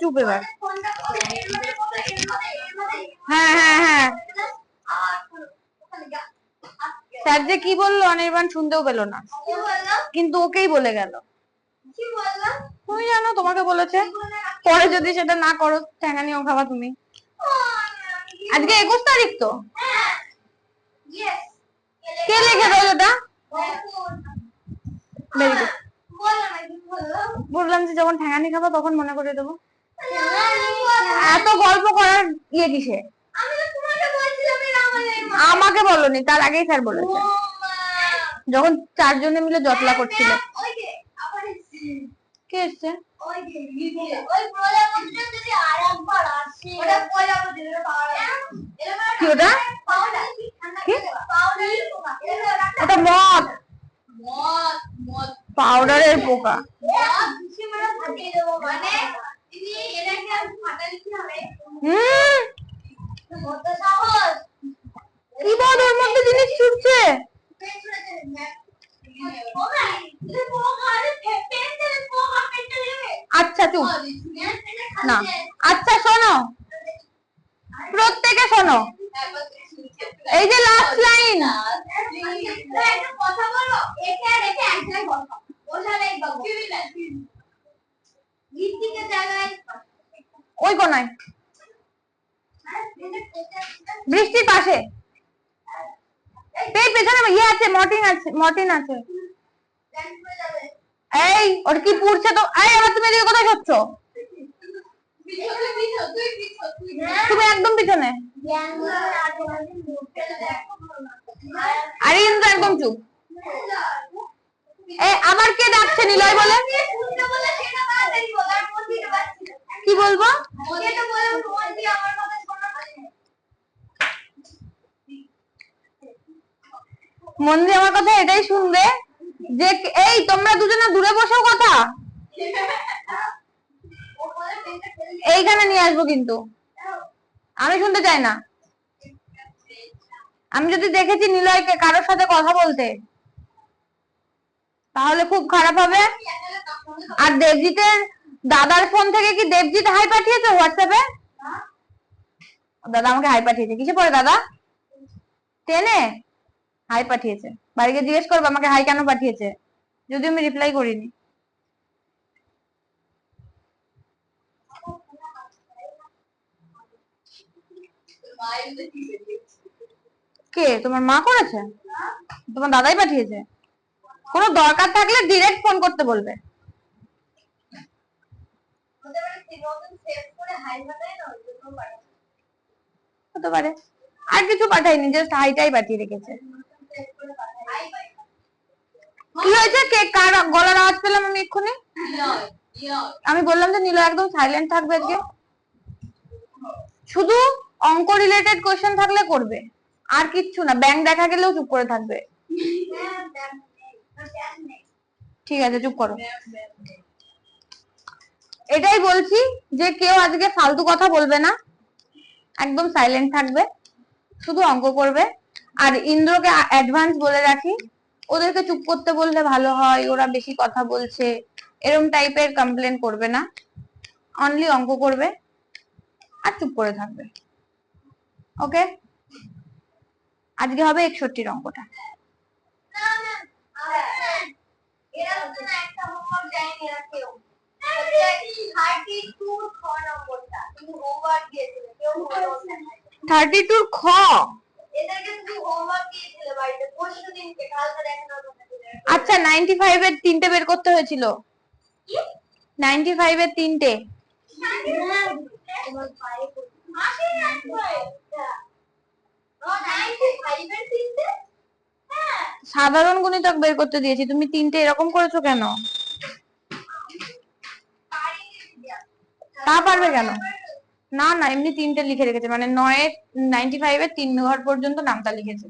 চুপ এবার। হ্যাঁ হ্যাঁ হ্যাঁ, স্যার যে কি বললো অনির্বাণ শুনতেও পেলো না, কিন্তু ওকেই বলে গেল। তুমি জানো, তোমাকে বলেছে। পরে যদি সেটা না করো ঠ্যাঙানিও খাবা তুমি। আজকে 21 তারিখ তো, কে লিখে দাও ওটা? বললাম যে যখন ঠ্যাঙানি খাবা তখন মনে করে দেবো। এত গল্প করার ইয়ে কিসে? আমাকে বলনি, তার আগেই স্যার বলেছে, যখন 4 জনে মিলে জটলা করছিল। কে এসছে? কি ওটা? ওটা মদ, পাউডারের পোকা। কি বল, ওর মধ্যে জিনিস ছুটছে। আচ্ছা চুপ না। আচ্ছা শোনো, প্রত্যেকে শোনো, এই যে লাস্ট লাইন, ওই কোনায় বৃষ্টির পাশে, পেছনে ইয়ে আছে, মর্টিন আছে, মর্টিন আছে। এই ওর কি পুড়ছে তো? এই আবার তুমি এদিকে কোথায় যাচ্ছ? তুমি একদম পিছনে। আরে ইন্দ্র একদম চুপ। আবার কে ডাকছে নিলয় বলে? কি বলবো? মন দিয়ে আমার কথা এটাই শুনবে যে এই তোমরা দুজনে দূরে বসেও কথা, এইখানে নিয়ে আসবো, কিন্তু আমি শুনতে চাই না। আমি যদি দেখেছি নিলয়কে কারোর সাথে কথা বলতে, তাহলে খুব খারাপ হবে। আর দেবজিতের দাদার ফোন থেকে কি দেবজিৎ হাই পাঠিয়েছে হোয়াটসঅ্যাপে? দাদা আমাকে হাই পাঠিয়েছে। কিসে পড়ে দাদা? 10-এ হাই পাঠিয়েছে। বাড়িকে জিজ্ঞেস করবো আমাকে হাই কেন পাঠিয়েছে, যদি আমি রিপ্লাই করিনি। কে? তোমার মা করেছে? তোমার দাদাই পাঠিয়েছে? কোনো দরকার থাকলে ডিরেক্ট ফোন করতে বলবে। হতে পারে। আর কিছু পাঠাইনি, জাস্ট হাইটাই পাঠিয়ে রেখেছে। কি হয়েছে? কে কার গলার আওয়াজ পেলাম আমি এক্ষুনি? আমি বললাম যে নীলা একদম সাইলেন্ট থাকবে আজকে, শুধু অঙ্ক রিলেটেড কোশ্চেন থাকলে করবে, আর কিচ্ছু না। ব্যাংক দেখা গেলেও চুপ করে থাকবে। ঠিক আছে চুপ করো। এটাই বলছি যে কেউ আজকে ফালতু কথা বলবে না, একদম সাইলেন্ট থাকবে, শুধু অঙ্ক করবে। আর ইন্দ্রকে অ্যাডভান্স বলে রাখি, ওদেরকে চুপ করতে বললে ভালো হয়, ওরা বেশি কথা বলছে, এরকম টাইপের কমপ্লেন করবে না, অনলি অঙ্ক করবে আর চুপ করে থাকবে। ওকে? আজকে হবে 61 অঙ্কটা। খ। আচ্ছা 95 এর 3টে বের করতে হয়েছিল। 95 এর 3টে। সাধারণ গুণিতক বের করতে দিয়েছি, তুমি 3টে এরকম করেছো কেন? তা পারবে কেন? না না, এমনি 3টে লিখে রেখেছে, মানে 95 এর 3 ঘর পর্যন্ত নামটা লিখেছে।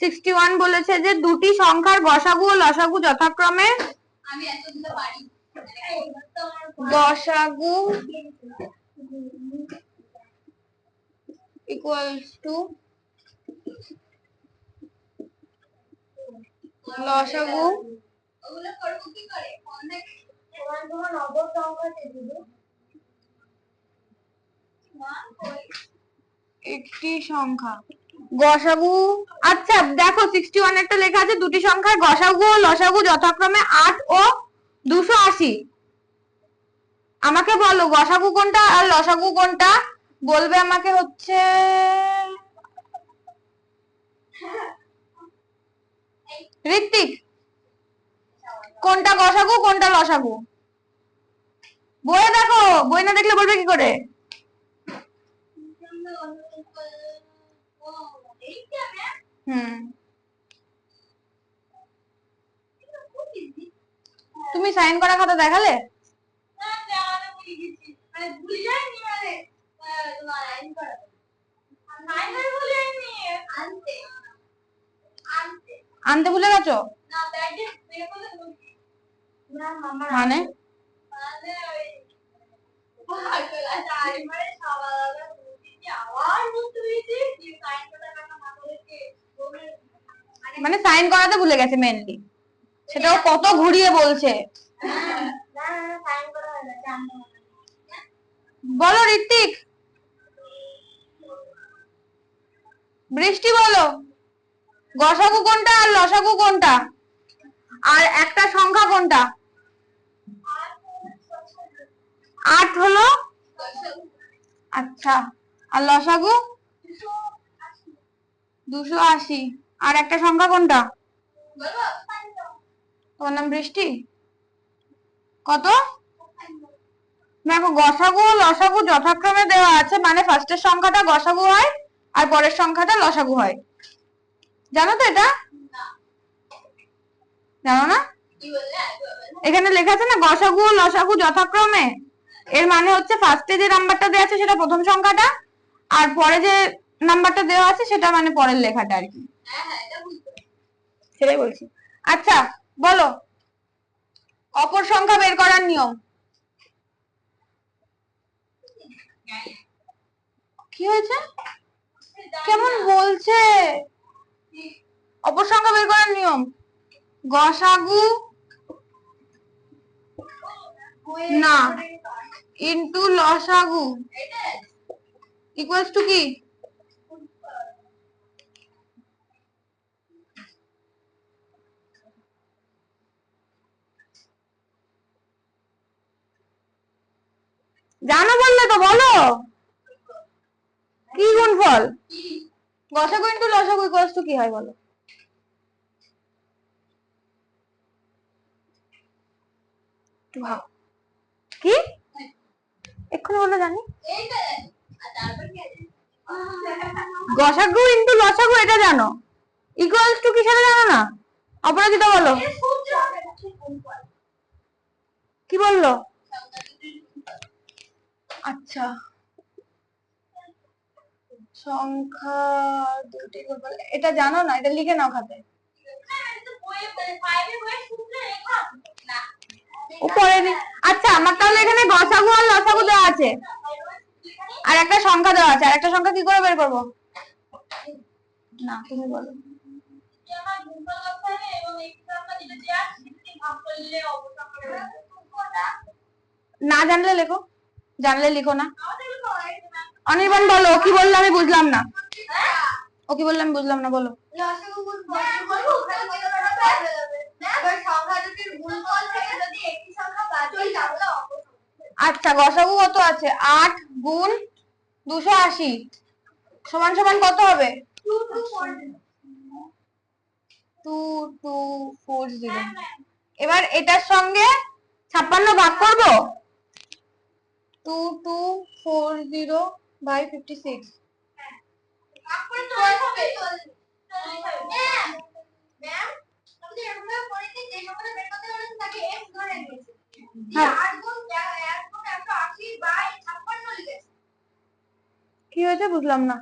61 বলেছে যে দুটি সংখ্যার গসাগু ও লসাগু যথাক্রমে গসাগু equals to লসাগু ওগুলো করব কি করে তোমার নবম সংখ্যাতে দিব একটি সংখ্যা গসাগু। আচ্ছা দেখো 61 একটা লেখা আছে দুটি সংখ্যার গসাগু ও লসাগু যথাক্রমে 8 ও 280। আমাকে বলো গসাগু কোনটা আর লসাগু কোনটা। বলবে আমাকে হচ্ছে ঋত্বিক, কোনটা গসাগু কোনটা লসাগু। বইয়ে দেখো, বই না দেখলে বলবে কি করে। তুমি সাইন করা খাতা দেখালে? আনতে ভুলে গেছো মানে? মানে সাইন করাতে ভুলে গেছে মেনলি, সেটাও কত ঘুরিয়ে বলছে। বলো ঋত্বিক, বৃষ্টি বলো গসাগু কোনটা আর লসাগু কোনটা আর একটা সংখ্যা কোনটা। 8 হলো আচ্ছা, আর লসাগু 280। আর একটা সংখ্যা কোনটা? তোমার নাম বৃষ্টি? কত? দেখো গসাগু ও লসাগু যথাক্রমে দেওয়া আছে, মানে ফার্স্টের সংখ্যাটা গসাগু হয় আর পরের সংখ্যাটা লসাগু হয়। জানো তো এটা? জানো না? এখানে লেখা আছে না গসাগু ও লসাগু যথাক্রমে, এর মানে হচ্ছে ফার্স্টে যে নাম্বারটা দেওয়া আছে সেটা প্রথম সংখ্যাটা, আর পরে যে নাম্বারটা দেওয়া আছে সেটা মানে পরের লেখাটা আর কি। সেটাই বলছি। আচ্ছা বলো অপর সংখ্যা বের করার নিয়ম। কি হয়েছে? কেমন বলছে? অপর সংখ্যা বের করার নিয়ম গসাগু না ইনটু লসাগু ইকুয়ালস টু কি? জানো বললে তো বলো কি গুণফল? গসাগু ইনটু লসাগু ইকুয়ালস টু কি হয় বলো? কি এক্ষুনি বলো জানি। গসাগু ইনটু লসাগু এটা জানো, ইকুয়ালস টু কি সেটা জানো না? অপরাজিতা বলো কি বললো? আচ্ছা সংখ্যা দুটি গুণফল এটা জানো না, এটা লিখে নাও খাতে। উপরে আচ্ছা আমার তাহলে এখানে গসাগু আর লসাগু দেওয়া আছে আর একটা সংখ্যা দেওয়া আছে, আর একটা সংখ্যা কি করে বের করবো? না তুমি বলো। না জানলে লেখো, জানলে লিখো না। অনির্বাণ বলো কি বললো আমি বুঝলাম না। ও কি বললো আমি বুঝলাম না, বলো। আচ্ছা গসাগু কত আছে? 8 গুণ 280 সমান সমান কত হবে? 2240। এবার এটার সঙ্গে 56 ভাগ করবো। 2240 বাই 56। কি হয়েছে বুঝলাম না।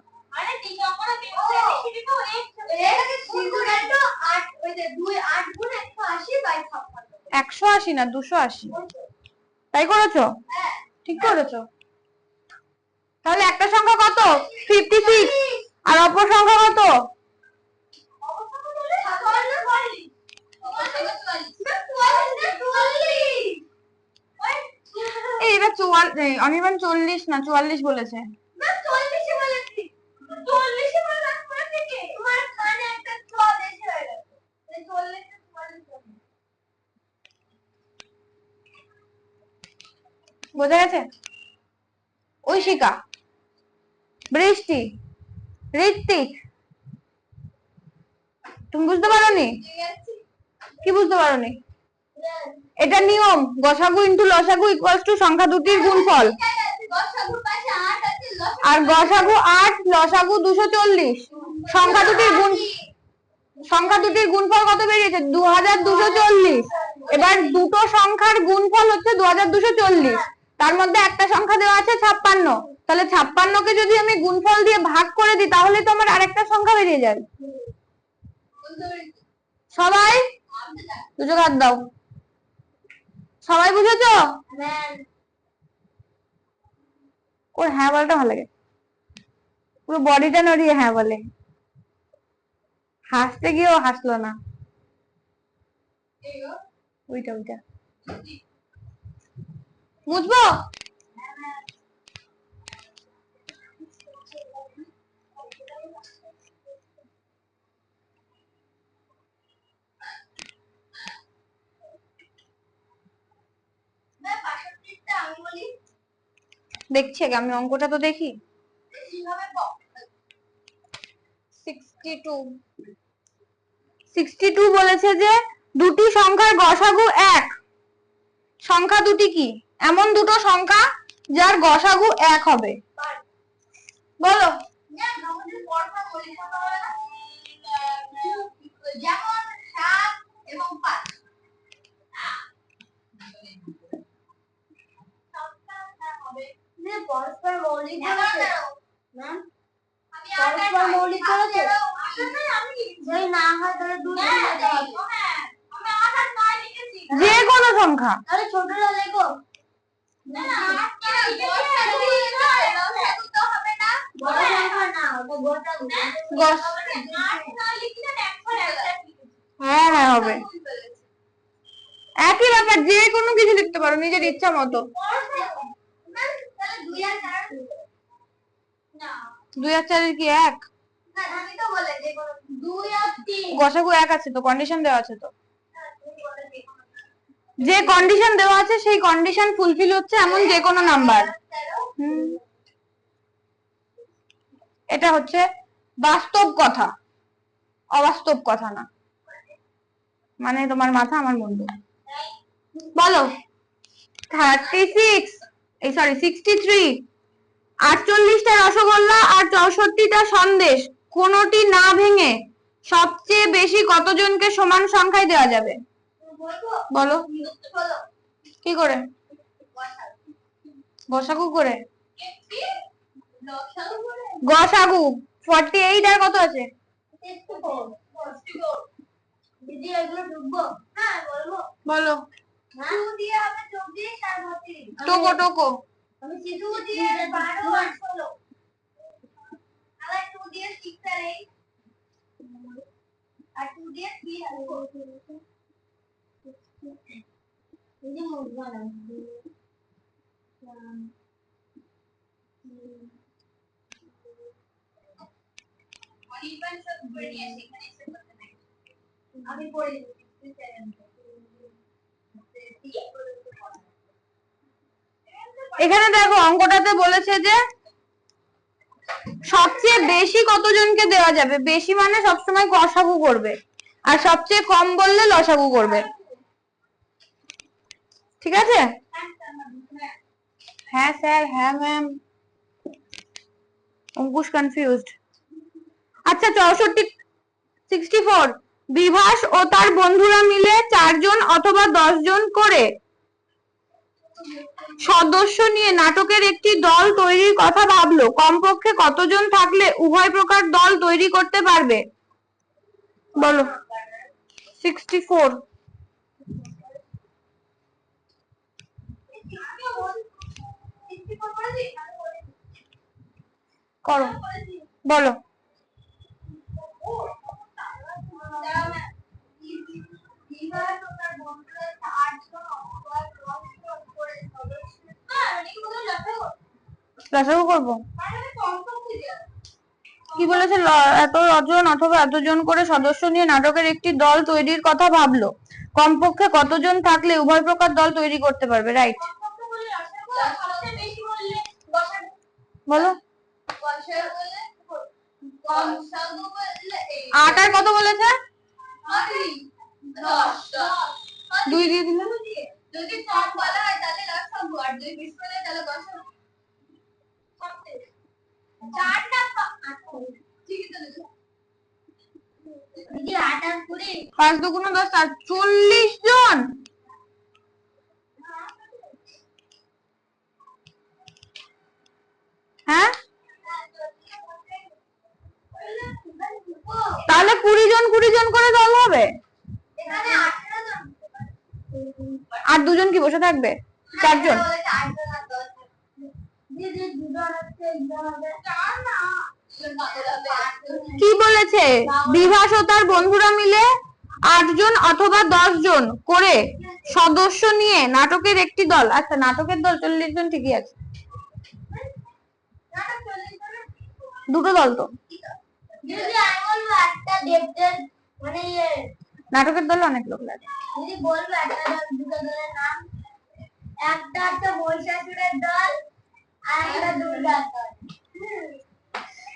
180 না 280। তাই করেছো? ঠিক করেছো। তাহলে একটা সংখ্যা কত? 56 আর অপর সংখ্যা কত? এই এটা অনির্বাণ 40 না 44 বলেছে। বোঝা গেছে? ঐশিকা, বৃষ্টি, ঋত্বিক, তুমি বুঝতে পারোনি? কি বুঝতে পারোনি? এটা নিয়ম, গসাগু ইন্টু লসাগু ইকুয়ালস টু সংখ্যা দুটির গুণফল। আর গসাগু 8, লসাগু 240। সংখ্যা দুটির গুণফল কত বেরিয়েছে? 2240। এবার দুটো সংখ্যার গুণফল হচ্ছে 2240। তার মধ্যে একটা সংখ্যা দেওয়া আছে 56। তাহলে 56কে যদি আমি গুণফল দিয়ে ভাগ করে দিই তাহলে তো আমার আরেকটা সংখ্যা বেরিয়ে যাবে। সবাই দুটো হাত দাও। সবাই বুঝেছো? ওর হ্যাঁ বলটা ভালো লাগে, পুরো বডিটা নড়িয়ে হ্যাঁ বলে। হাসতে গিয়েও হাসলো না। ওইটা বুঝবো? দেখছি আগে, আমি অঙ্কটা তো দেখি। 62 বলেছে যে দুটি সংখ্যার গসাগু 1। সংখ্যা দুটি কি? এমন দুটো সংখ্যা যার গসাগু 1 হবে। বলো। যেমন 7 এবং 5। পরস্পর মৌলিক বলেছে না? পরস্পর মৌলিক বলেছে যদি না হয় তাহলে 2 লিখতে হবে। আমি 8 আর 9 লিখেছি। যে কোনো সংখ্যা। তাহলে ছোটটা লেখো। না না 8 টা লিখতে হবে না। বড় সংখ্যা না, ওটা গোটা গস 8 9 লিখলে একবার হ্যাঁ হ্যাঁ হবে। একই ব্যাপার, যে কোনো কিছু লিখতে পারো নিজের ইচ্ছা মতো। 2 আর 4 কি 1? গসাগু 1 আছে তো, কন্ডিশন দেওয়া আছে তো। যে কন্ডিশন দেওয়া আছে সেই কন্ডিশন ফুলফিল হচ্ছে এমন যে কোনো নাম্বার। এটা হচ্ছে বাস্তব কথা, অবাস্তব কথা না। মানে তোমার মাথা আমার মুন্ডু। বলো। 63 48টা রসগোল্লা আর 64টা সন্দেশ কোনটি না ভেঙে সবচেয়ে বেশি কতজনকে সমান সংখ্যায় দেওয়া যাবে? বলো। কি করে? গসাগু করে। গসাগু 48 আর কত আছে? দিদি এগুলো ঢুকবো? হ্যাঁ বলবো। বলো। 2 দিয়ে হবে 24 আর 32। টোকো আমি 2 দিয়ে 12 আর 16। আর 2 দিয়ে 6 আর 8 আর 2 দিয়ে 3 আর 4। এই যে মোট বানাম অনির্বাণ সব করে নিয়ে সেখানে এসে করতে নাই। আমি পড়ে দিচ্ছি। এখানে দেখো অঙ্কটাতে বলেছে যে সবচেয়ে বেশি কতজনকে দেওয়া যাবে। বেশি মানে সবসময় গসাগু করবে, আর সবচেয়ে কম বললে লসাগু করবে। ঠিক আছে? হ্যাঁ স্যার, হ্যাঁ ম্যাম। অঙ্কুশ কনফিউজড। আচ্ছা 64 বিভাস ও তার বন্ধুরা মিলে 4 জন অথবা 10 জন করে সদস্য নিয়ে নাটকের একটি দল তৈরির কথা ভাবলো। কমপক্ষে কতজন থাকলে উভয় প্রকার দল তৈরি করতে পারবে? বলো। 64 করো। বলো। লসাগু করবো। কি বলেছে, এত জন অথবা এতজন করে সদস্য নিয়ে নাটকের একটি দল তৈরির কথা ভাবলো। কমপক্ষে কতজন থাকলে উভয় প্রকার দল তৈরি করতে পারবে? রাইট। বলো। 8 আর কত বলেছে? 2 দিয়ে দিলাম। যদি কম বলা হয় তাহলে লসাগু, আর যদি বেশি বলা হয় তাহলে গসাগু। 4 না 8 ঠিক আছে তো। দিদি 8 আর 20 5 দুগুণ 10 আর 40 জন। হ্যাঁ, তাহলে 20 জন করে দল হবে। এখানে 18 জন। আর দুজন কি বসে থাকবে? 4 জন। কি বলেছে, বিভাস ও তার বন্ধুরা মিলে 8 জন অথবা 10 জন করে সদস্য নিয়ে নাটকের একটি দল। আচ্ছা, নাটকের দল 40 জন ঠিকই আছে। দুটো দল তো। যদি আমি বলবো একটা দেবদের মানে নাটকের দল অনেক লোক লাগে। যদি বলবো একটা দল, দুটো দলের নাম, একটা মহিষাসুরের দল আর একটা দুর্গার দল।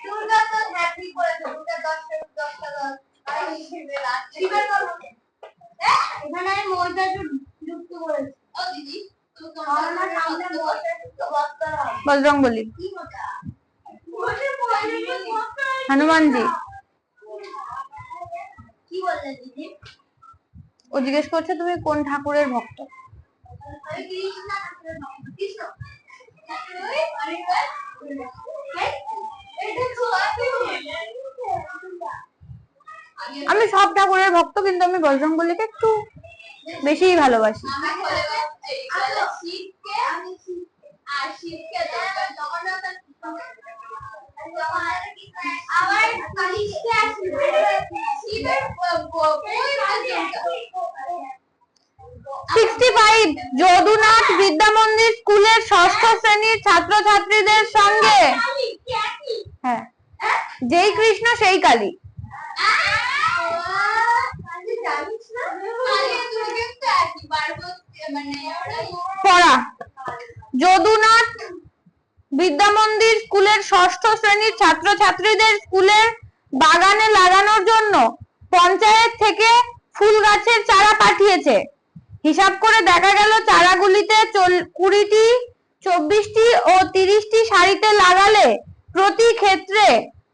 দুর্গা তো হ্যাপি করেছে, দুর্গা 10টা দল। আর শিবের দল হবে। এখানে আমি মহিষাসুর যুক্ত করেছি। ও দিদি, তুমি আমার সামনে মহিষাসুর তো বক্তা হবে। বজরংবলী। কি মজা। হনুমানজি। কি বললে দিদি? ও জিজ্ঞেস করছে তুমি কোন ঠাকুরের ভক্ত? আমি কৃষ্ণ ঠাকুরের ভক্ত। কৃষ্ণ। আমি সব ঠাকুরের ভক্ত, কিন্তু আমি বজরংবলীকে একটু বেশিই ভালোবাসি। আবার 65 যদুনাথ বিদ্যা মন্দির স্কুলের 6ষ্ঠ শ্রেণীর ছাত্রছাত্রীদের সঙ্গে। হ্যাঁ, যেই কৃষ্ণ সেই কালী। পড়া। যদুনাথ বিদ্যা মন্দির স্কুলের 6ষ্ঠ শ্রেণীর ছাত্রছাত্রীদের স্কুলের বাগানে লাগানোর জন্য পঞ্চায়েত থেকে ফুল গাছের চারা পাঠিয়েছে। হিসাব করে দেখা গেল চারাগুলিতে 20টি, 24টি ও 30টি সারিতে লাগালে প্রতি ক্ষেত্রে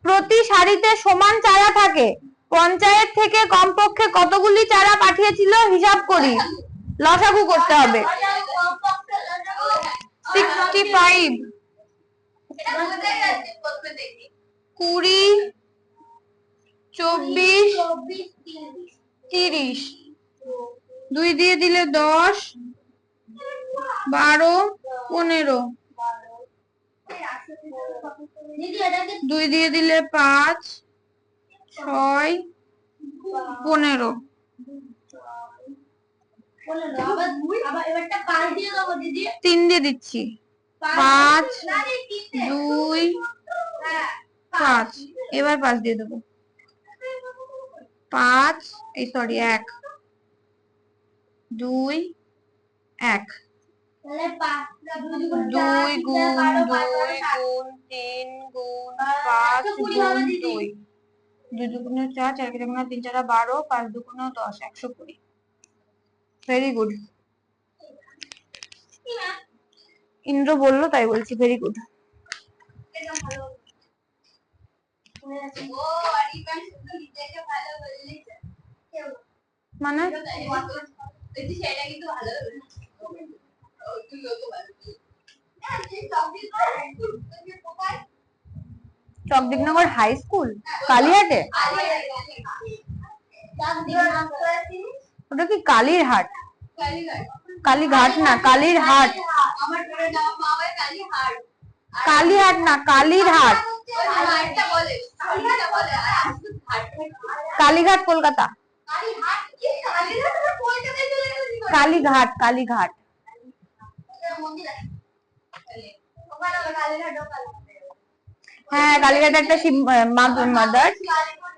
প্রতি সারিতে সমান চারা থাকে। পঞ্চায়েত থেকে কমপক্ষে কতগুলি চারা পাঠিয়েছিল হিসাব করি। লসাগু করতে হবে। 65 20 24 30 2 দিয়ে দিলে 10 12 15 2 দিয়ে দিলে 5 6 15 3 দিয়ে দিচ্ছি 5 2 5 এবার 5 দিয়ে দেবো 5 এই সরি 1 2 1 2 গুণ 2 গুণ 3 গুণ 5 গুণ 2 2 দুগুণে 4 4 কে গুণে 3 4 12 5 দুগুণে 10 120। Very good. ইন্দ্র বললো তাই বলছি, ভেরি গুড। মানে চকদিকনগর হাই স্কুল কালীহাটে। ওটা কি কালীর হাট? কালীঘাট না, কালীর হাট। কালীহাট না, কালীর হাট। কালীঘাট কলকাতা। কালীঘাট, কালীঘাট। হ্যাঁ, কালীঘাটে একটা শিব মাদার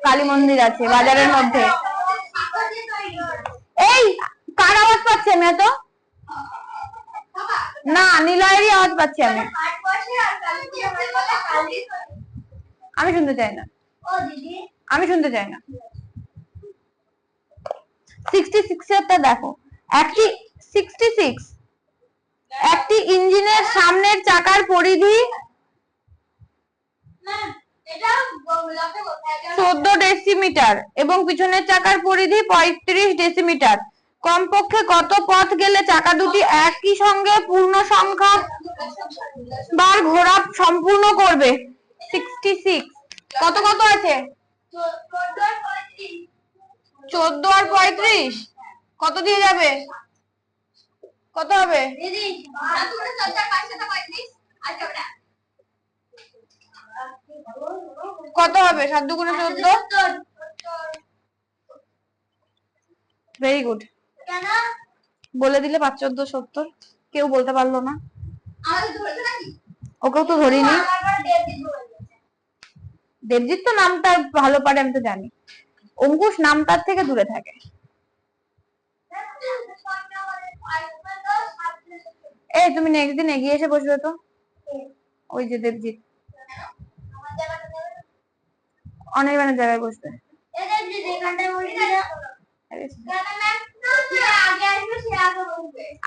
কালী মন্দির আছে বাজারের মধ্যে। এই কার আওয়াজ পাচ্ছি আমি? এত না, নিলয়েরই আওয়াজ পাচ্ছি আমি। আমি শুনতে চাই না, আমি শুনতে চাই না। 66 দেখো, একটি 66 একটি ইঞ্জিনের সামনের চাকার পরিধি 14 ডেসিমিটার এবং পিছনের চাকার পরিধি 35 ডেসিমিটার। কমপক্ষে কত পথ গেলে চাকা দুটি একই সঙ্গে পূর্ণ সংখ্যা বার ঘোরা সম্পূর্ণ করবে? 66 কত কত আছে? 14 আর 35 কত দিয়ে যাবে? কত হবে? কত হবে? 7 দুগুণে 14। Very good. বলে দিলে 5 14 70। কেউ বলতে পারলো না। ওকেও তো ধরিনি। দেবজিৎ তো নামটা ভালো পারে, আমি তো জানি। অঙ্কুশ নামটার থেকে দূরে থাকে। এই তুমি নেক্সট দিন এগিয়ে এসে বসবে তো। ওই যে দেবজিৎ অনির্বাণের জায়গায় বসবে।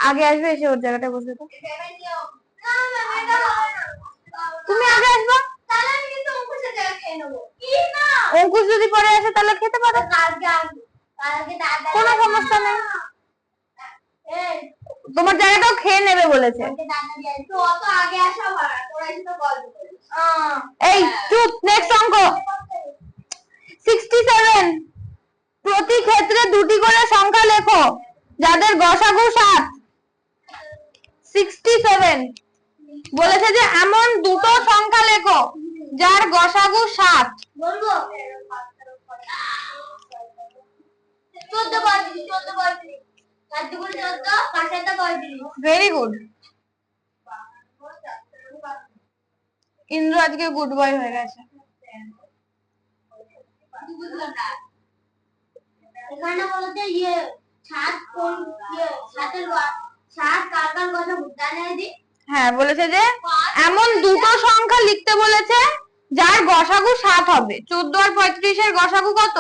আগে আসবে, এসে ওর জায়গাটা বসবে তো। তুমি আগে আসবা, অঙ্কুশ যদি পরে আসে তাহলে খেতে পারো, কোনো সমস্যা নেই। তোমার জায়গাটাও খেয়ে নেবে বলেছে। এই চুপ, নেক্সট অঙ্ক 67। প্রতি ক্ষেত্রে দুটি করে সংখ্যা লেখো যাদের গসাগু 7। 67 বলেছে যে এমন দুটো সংখ্যা লেখো যার গসাগু 7। বলবো 14 ভেরি গুড। ইন্দ্র আজকে গুড বয় হয়ে গেছে। এখানে বলতে ইয়ে 7 কোন ইয়ে 7 কার কার কথা জানা দি। হ্যাঁ, বলেছে যে এমন দুটো সংখ্যা লিখতে বলেছে যার গসাগু 7 হবে। 14 আর 35 এর গসাগু কত?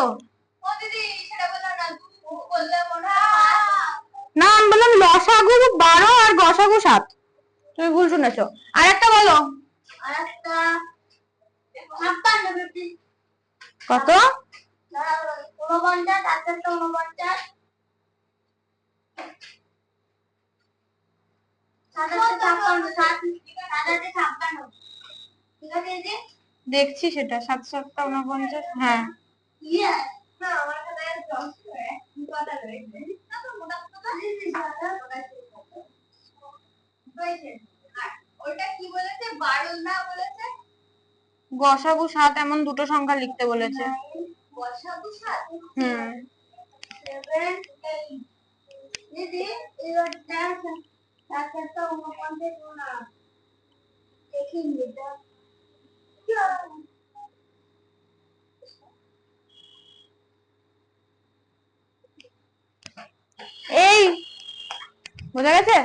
ও দিদি সেটা বলো না, তুমি বললে মনে না, আমি বললাম লসাগু 12 আর গসাগু 7। তুমি ভুল শুনেছো। আরেকটা বলো। আরেকটা 56 কত? 49 49 দেখছি সেটা 7 7 49। হ্যাঁ গসাগু 7 এমন দুটো সংখ্যা লিখতে বলেছে। গসাগু 7 দিদি এবার দেখ 7 7 49 না দেখি এটা এই বোঝা গেছে।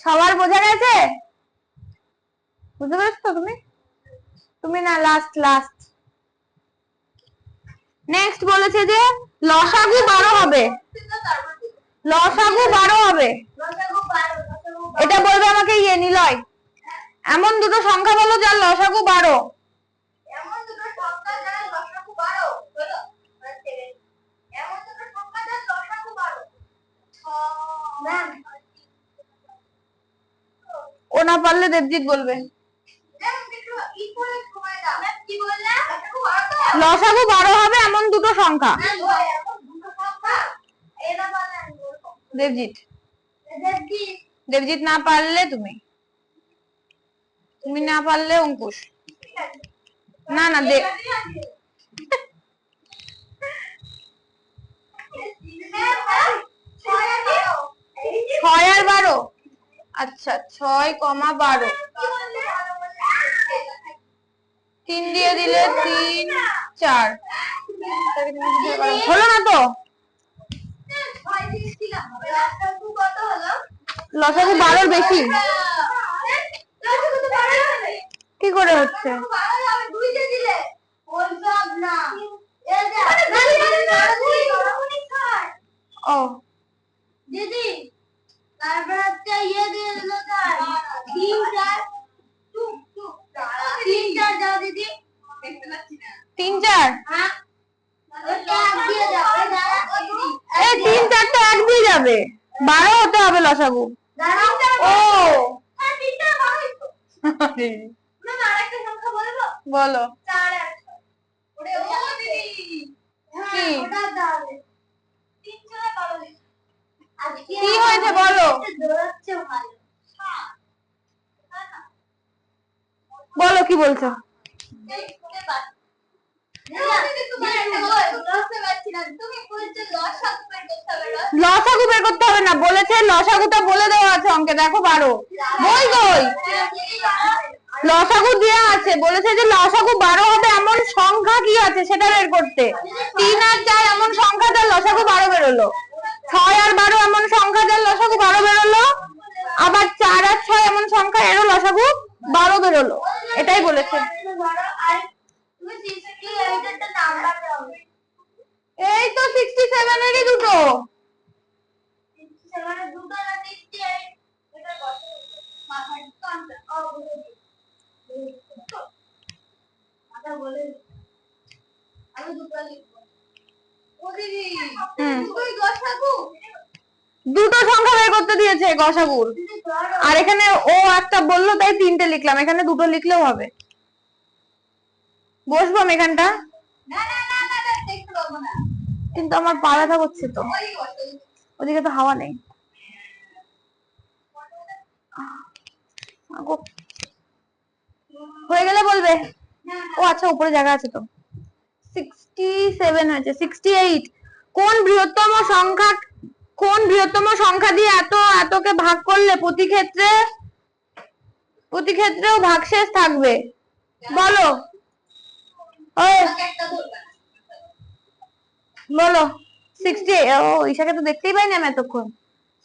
সবার বোঝা গেছে? বুঝতে পেরেছো তো তুমি? তুমি না, লাস্ট লাস্ট নেক্সট বলেছে যে লসাগু 12 হবে। লসাগু 12 হবে, এটা বলবে আমাকে ইয়ে নিলয়। এমন দুটো সংখ্যা বলো যার লসাগু 12। এমন দুটো সংখ্যা যার লসাগু 12 বলো। এমন দুটো সংখ্যা যার লসাগু 12। ম্যাম ও না পারলে দেবজিৎ বলবে। লসাগু 12 হবে এমন দুটো সংখ্যা। দেবজিৎ। দেবজিৎ না পারলে তুমি, তুমি না পারলে অঙ্কুশ। না না দেব, 6 আর 12। আচ্ছা 6,12। 3 দিয়ে দিলে 3 4 হলো না তো? লসাগু 12 বেশি কি করে হচ্ছে? ও দিদি তারপর একটা ইয়ে দিয়ে দিল তার 3 4 3 4 দাও দিদি, দেখতে পাচ্ছি না 3 4। হ্যাঁ ওটা এক দিয়ে দাও। এই 3 4 তো এক দিয়ে যাবে, 12 হতে হবে লসাগু। দাঁড়াও ও হ্যাঁ 3 টা বাড়াই তো। না আরেকটা সংখ্যা বলবো, বলো 4 আর 6। ওরে ও দিদি কি ওটা দাও 3 4 12। আজকে কি হয়েছে বলো, দৌড়াচ্ছে ভালো। বলো কি বলছো? লসাগু বের করতে হবে না বলেছে, লসাগুটা বলে দেওয়া আছে অঙ্কে, দেখো 12। বই কই? লসাগু দেওয়া আছে, বলেছে যে লসাগু 12 হবে এমন সংখ্যা কি আছে সেটা বের করতে। 3 আর 4 এমন সংখ্যা যার লসাগু 12 বেরোলো, 6 আর 12 এমন সংখ্যা যার লসাগু 12 বেরোলো, আবার 4 আর 6 এমন সংখ্যা এরও লসাগু 12 বেরোলো, এটাই বলেছে। এই তো 67 এরই দুটো। দুটো সংখ্যা বের করতে দিয়েছে গসাগুর, আর এখানে ও একটা বললো তাই 3টে লিখলাম, এখানে দুটো লিখলেও হবে। বসবো আমি এখানটা, কিন্তু আমার পা ব্যথা করছে তো, ওদিকে তো হাওয়া নেই। হয়ে গেলে বলবে। ও আচ্ছা উপরে জায়গা আছে তো। 67 হয়েছে, 68। কোন বৃহত্তম সংখ্যা, কোন বৃহত্তম সংখ্যা দিয়ে এতকে ভাগ করলে প্রতি ক্ষেত্রেও ভাগশেষ থাকবে? বলো বলো 68। ও ঈশাকে তো দেখতেই পাইনি আমি এতক্ষণ।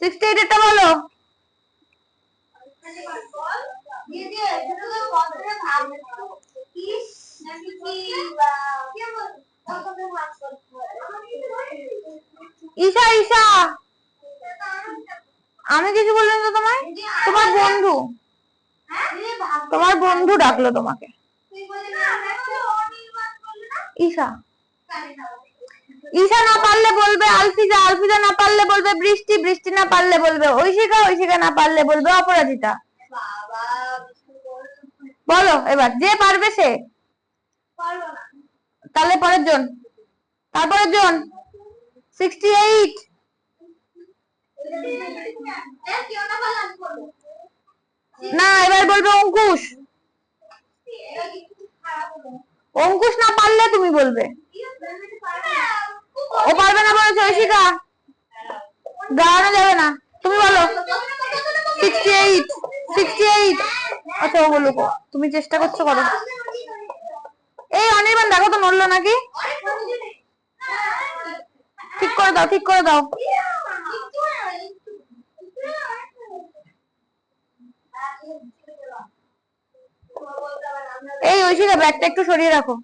68 এটা বলো। ঈশা ঈশা আমি কিছু বললাম তো তোমায়, তোমার বন্ধু ডাকলো তোমাকে। ঈশা, ঈশা না পারলে বলবে আলফিজা, আলফিজা না পারলে বলবে বৃষ্টি, বৃষ্টি না পারলে বলবে ঐশিকা, ঐশিকা না পারলে বলবে অপরাজিতা। বলো এবার, যে পারবে সে। তাহলে পরের জন, তারপরের জন 68। না এবার বলবে অঙ্কুশ, অঙ্কুশ না পারলে তুমি বলবে। ও পারবে না বলেছে ঐশিকা, দাঁড়ানো যাবে না, তুমি বলো 68 68। আচ্ছা ও বলুক, তুমি চেষ্টা করছো করো। এই অনির্বাণ দেখো তো নড়লো নাকি, ঠিক করে দাও, ঠিক করে দাও। এই ঐশিকা ব্যাগটা একটু সরিয়ে রাখো।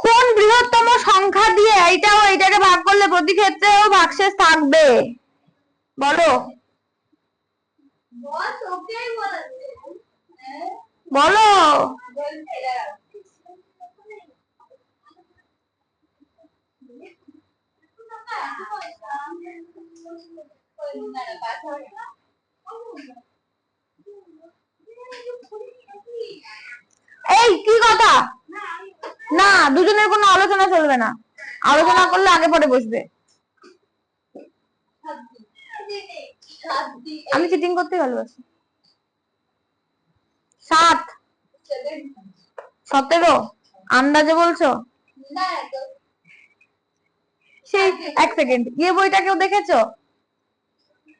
কোন বৃহত্তম সংখ্যা দিয়ে এইটাও এইটাকে ভাগ করলে প্রতি ক্ষেত্রেও ভাগশেষ থাকবে? বলো বলো। এই কি কথা, না দুজনের কোনো আলোচনা চলবে না, আলোচনা করলে আগে পরে বসবে। আমি চিটিং করতে ভালোবাসি। 7 17 আন্দাজে বলছো? সেই এক সেকেন্ড, ইয়ে বইটা কেউ দেখেছো?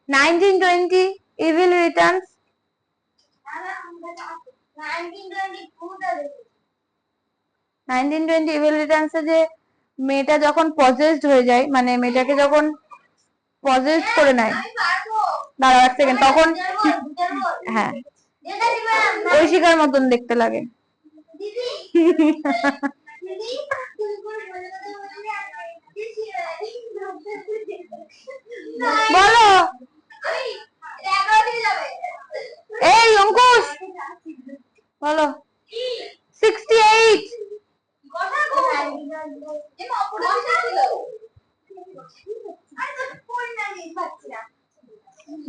1920 ইভিল রিটার্নস। 1920 ইভিল রিটার্নস এ যে মেয়েটা যখন পজেসড হয়ে যায়, মানে মেয়েটাকে যখন পজেসড করে নেয়, দাঁড়াও এক সেকেন্ড, তখন হ্যাঁ ঐশিকার মতন দেখতে লাগে। বলো। এই অঙ্কুশ বলো। 68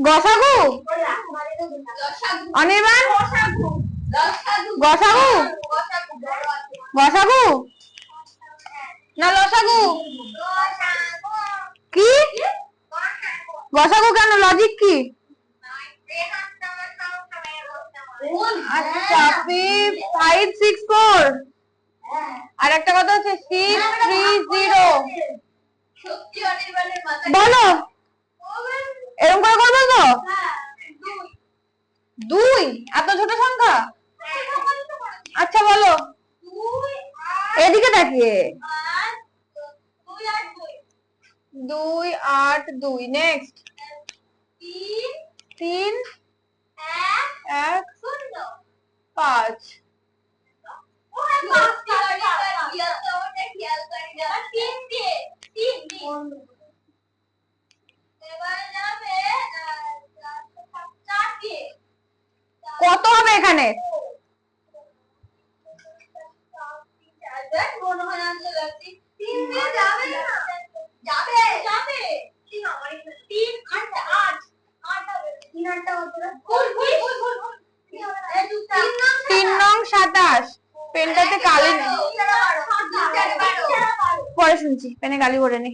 গসাগু অনির্বাণ, গসাগু গসাগু না লসাগু? কি গসাগু কেন, লজিক কি? আচ্ছা 564 আর একটা কথা হচ্ছে 630। বলো এরকম করে করবে তো? 2 এত ছোট সংখ্যা? আচ্ছা বলো এদিকে তাকিয়ে। 2 8 2 নেক্সট 3 1 5। কত হবে এখানে? তিন নং 27। পেনটাতে কালি নেই, পরে শুনছি, পেনে গালি ভরে নি।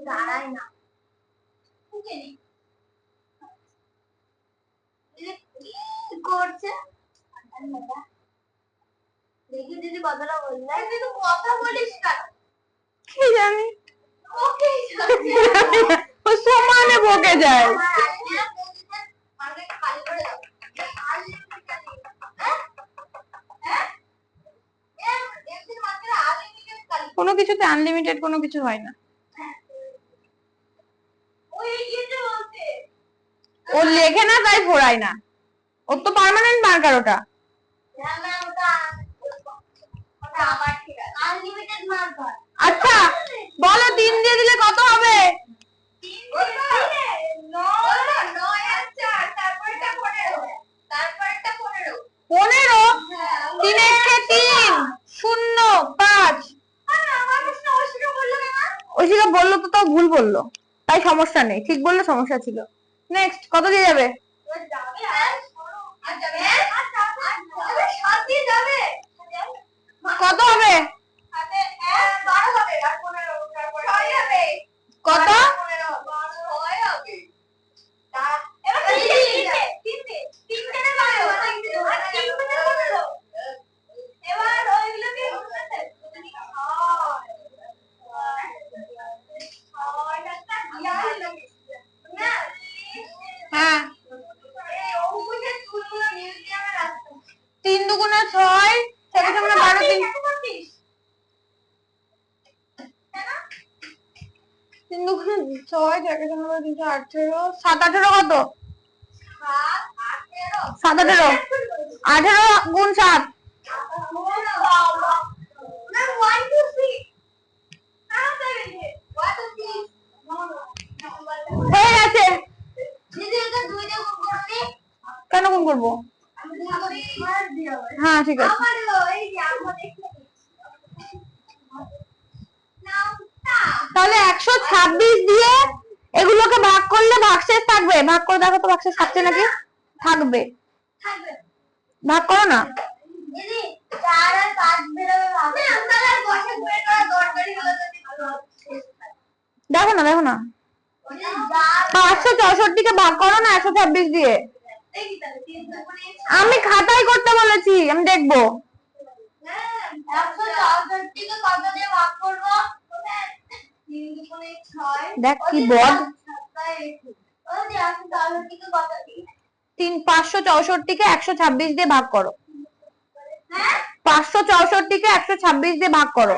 দাঁড়ায় না করছে, দেখি দিদি কথাটা বললে। তুই কথা বলিস কেন? কি জানি ও সমানে বকে যায়। কোনো কিছুতে আনলিমিটেড কোনো কিছু হয় না। ও লেখে না তাই পড়ায় না, ওর তো পার্মানেন্ট মার্কার ওটা। আচ্ছা বলো 3 দিয়ে দিলে কত হবে? 15। 3 3 0 5। ঐশিকা বললো তো, তাও ভুল বললো, তাই সমস্যা নেই, ঠিক বললে সমস্যা ছিল। নেক্সট কত দিয়ে যাবে? কত হবে? কত? হ্যাঁ 3 দুগুণে 6, 6 সামনে 12, 3 দুগুণে 6, 6 সামনে 318, 7 18 কত? 7 18 18 গুণ 7 করবো। হ্যাঁ ঠিক আছে। তাহলে 126 দিয়ে এগুলোকে ভাগ করলে ভাগশেষ থাকবে। ভাগ করে দেখো তো ভাগশেষ থাকছে নাকি। থাকবে, ভাগ করো না। দেখো না, দেখো না, 564 কে ভাগ করো না 126 দিয়ে। আমি খাতায় করতে বলেছি, আমি দেখবো। দেখ কি বদ। 564কে 126 দিয়ে ভাগ করো। 564কে 126 দিয়ে ভাগ করো।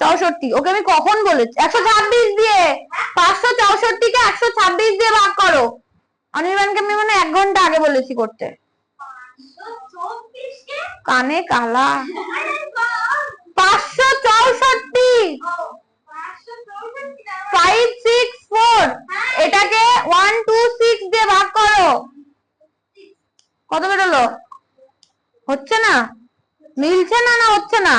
64, ওকে আমি কখন বলেছি 126 দিয়ে। 564কে 126 দিয়ে ভাগ করো। অনির্বাণকে আমি মানে 1 ঘন্টা আগে বলেছি করতে। কানে কালা। 564, 564, এটাকে 126 দিয়ে ভাগ করো। কত বেরোলো? হচ্ছে না, মিলছে না, না হচ্ছে না?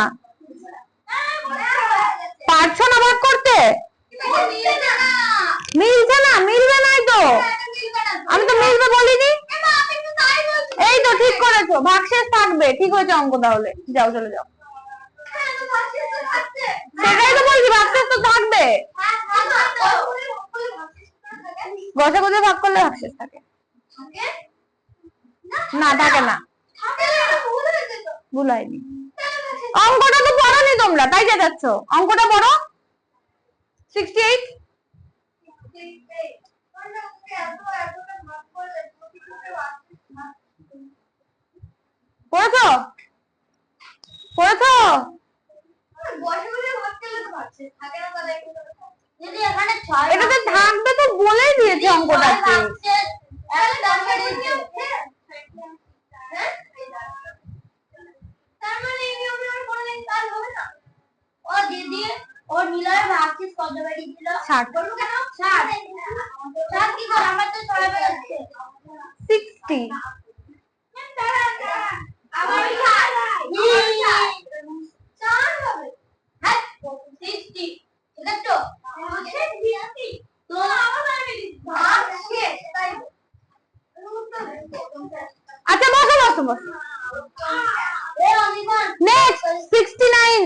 পারছো না ভাগ করতে? মিলছে না, মিলবে নাই তো। আমি তো মিলবে বলিনি। এই তো ঠিক করেছো, ভাগশেষ থাকবে। ঠিক হয়েছে অঙ্ক। তাহলে যাও, চলে যাও। সেটাই তো বলছি, ভাগশেষ তো থাকবে। গসাগু দিয়ে ভাগ করলে ভাগশেষ থাকে না? থাকে না, ভুল হয়নি। অঙ্কটা তো পড়োনি তোমরা, তাই যাচ্ছ। অঙ্কটা পড়ো। 68, পড়েছো? পড়েছো? এটাতে থাকবে তো বলেই দিয়েছে অঙ্কটাতে। ওর নীলার ভাগশেষ কত বেরিয়েছিল? 60। বলবো কেন? 60 কি করে? আমার তো 6 বেরোচ্ছে। 60। আবার 4 হবে। হ্যাঁ 60 এটা তো ভাগশেষ দিয়েছি তো আমার ভাগশেষ তাই। আচ্ছা বসো বসো বসো। নেক্সট 69,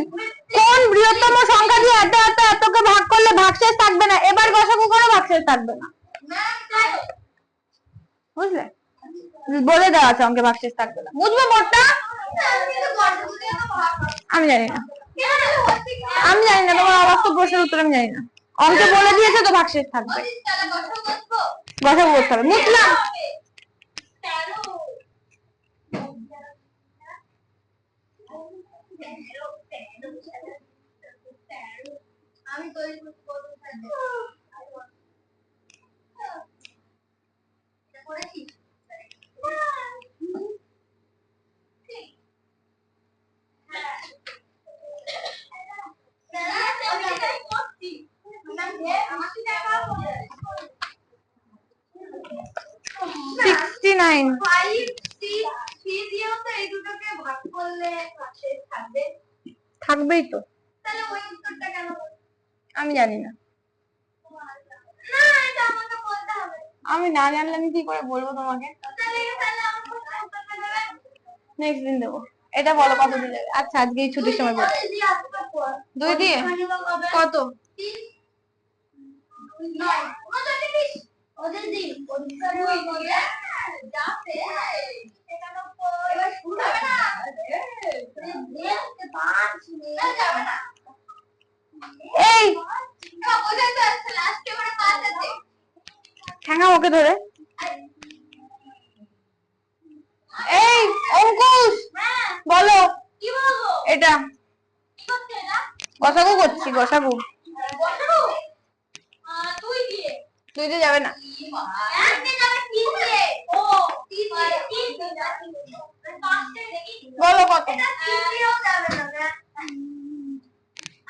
কোন বৃহত্তম সংখ্যা দিয়ে এত এত এতকে ভাগ করলে ভাগশেষ থাকবে না? এবার গসাগু করো, ভাগশেষ থাকবে না। বুঝলে? বলে দেওয়া আছে অঙ্কে ভাগশেষ থাকবে না। বুঝবে মোটটা? আমি জানি না, আমি জানি না। তোমার অবাস্তব প্রশ্নের উত্তর আমি জানি না। অঙ্কে বলে দিয়েছে তো ভাগশেষ থাকবে। গসাগু করতে হবে। বুঝলাম। আমি তৈরি করেছি। 69, 5 6 3 দিয়েও তো এই দুটোকে ভাগ করলে ভাগশেষ থাকবে। থাকবেই তো। তাহলে ওই উত্তরটা কেন? আমি জানি না। না এটা আমাকে বলতে হবে। আমি না জানলে আমি কি করে বলবো তোমাকে? তাহলে আমাকে উত্তরটা দেবে। নেক্সট দিন দেবো। এটা বলো কত দিলে? আচ্ছা আজকে এই ছুটির সময় বলো। 2 দিয়ে কত? 3 9 ওদের দিন পরীক্ষার বলে যাবে এটা তো এবার শুরু হবে না। দেখতে পাচ্ছি না, যাবে না। এই না ওদের তো লাস্টে মানে 5 আছে। ঠ্যাঙা ওকে ধরে। এই অঙ্কুশ, হ্যাঁ বলো। কি বলবো? এটা কি করতে এটা? গসাগু করছি, গসাগু। বসো 2 দিয়ে 2 দিয়ে যাবে না। 1 দিয়ে যাবে 3 দিয়ে। ও 3 দিয়ে 3 দিয়ে 5 দিয়ে দেখি বলো কত? এটা 3 দিয়েও যাবে না।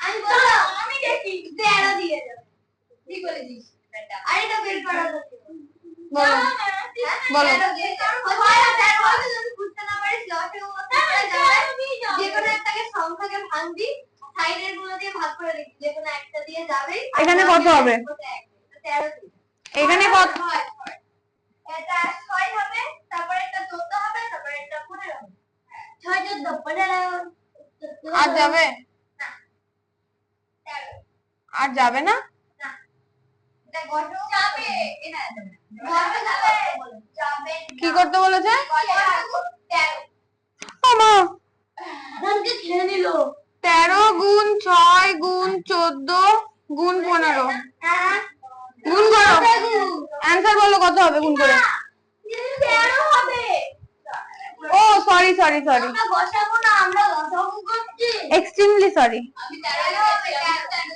আমি বলো আমি দেখি 13 দিয়ে যাবে। ঠিক বলেছিস। আরেকটা বের করা বলো বলো। বুঝতে না পারিস যে কোনো একটাকে সংখ্যাকে ভাঙবি, সাইডের গুলো দিয়ে ভাগ করে দিবি, যে কোনো একটা দিয়ে যাবে। এখানে কত হবে? 13। এখানে কত? এটা 6 হবে, তারপর একটা 14 হবে, তারপর একটা 15 হবে। 6 14 15। আর যাবে? না। 13। আর যাবে না? না। এটা গঠন যাবে, এটা গঠন যাবে। যাবে। কি করতে বলেছে? 13। আমা আমাকে খেয়ে নিল। 13 গুণ 6 গুণ 14 গুণ 15 হ্যাঁ গুণ করো। অ্যানসার বলো কত হবে গুণ করে? 13 হবে। ও সরি সরি সরি, আমরা বসাবো না, আমরা লসাগু করছি। Extremely sorry. আমি 13 হবে, 13।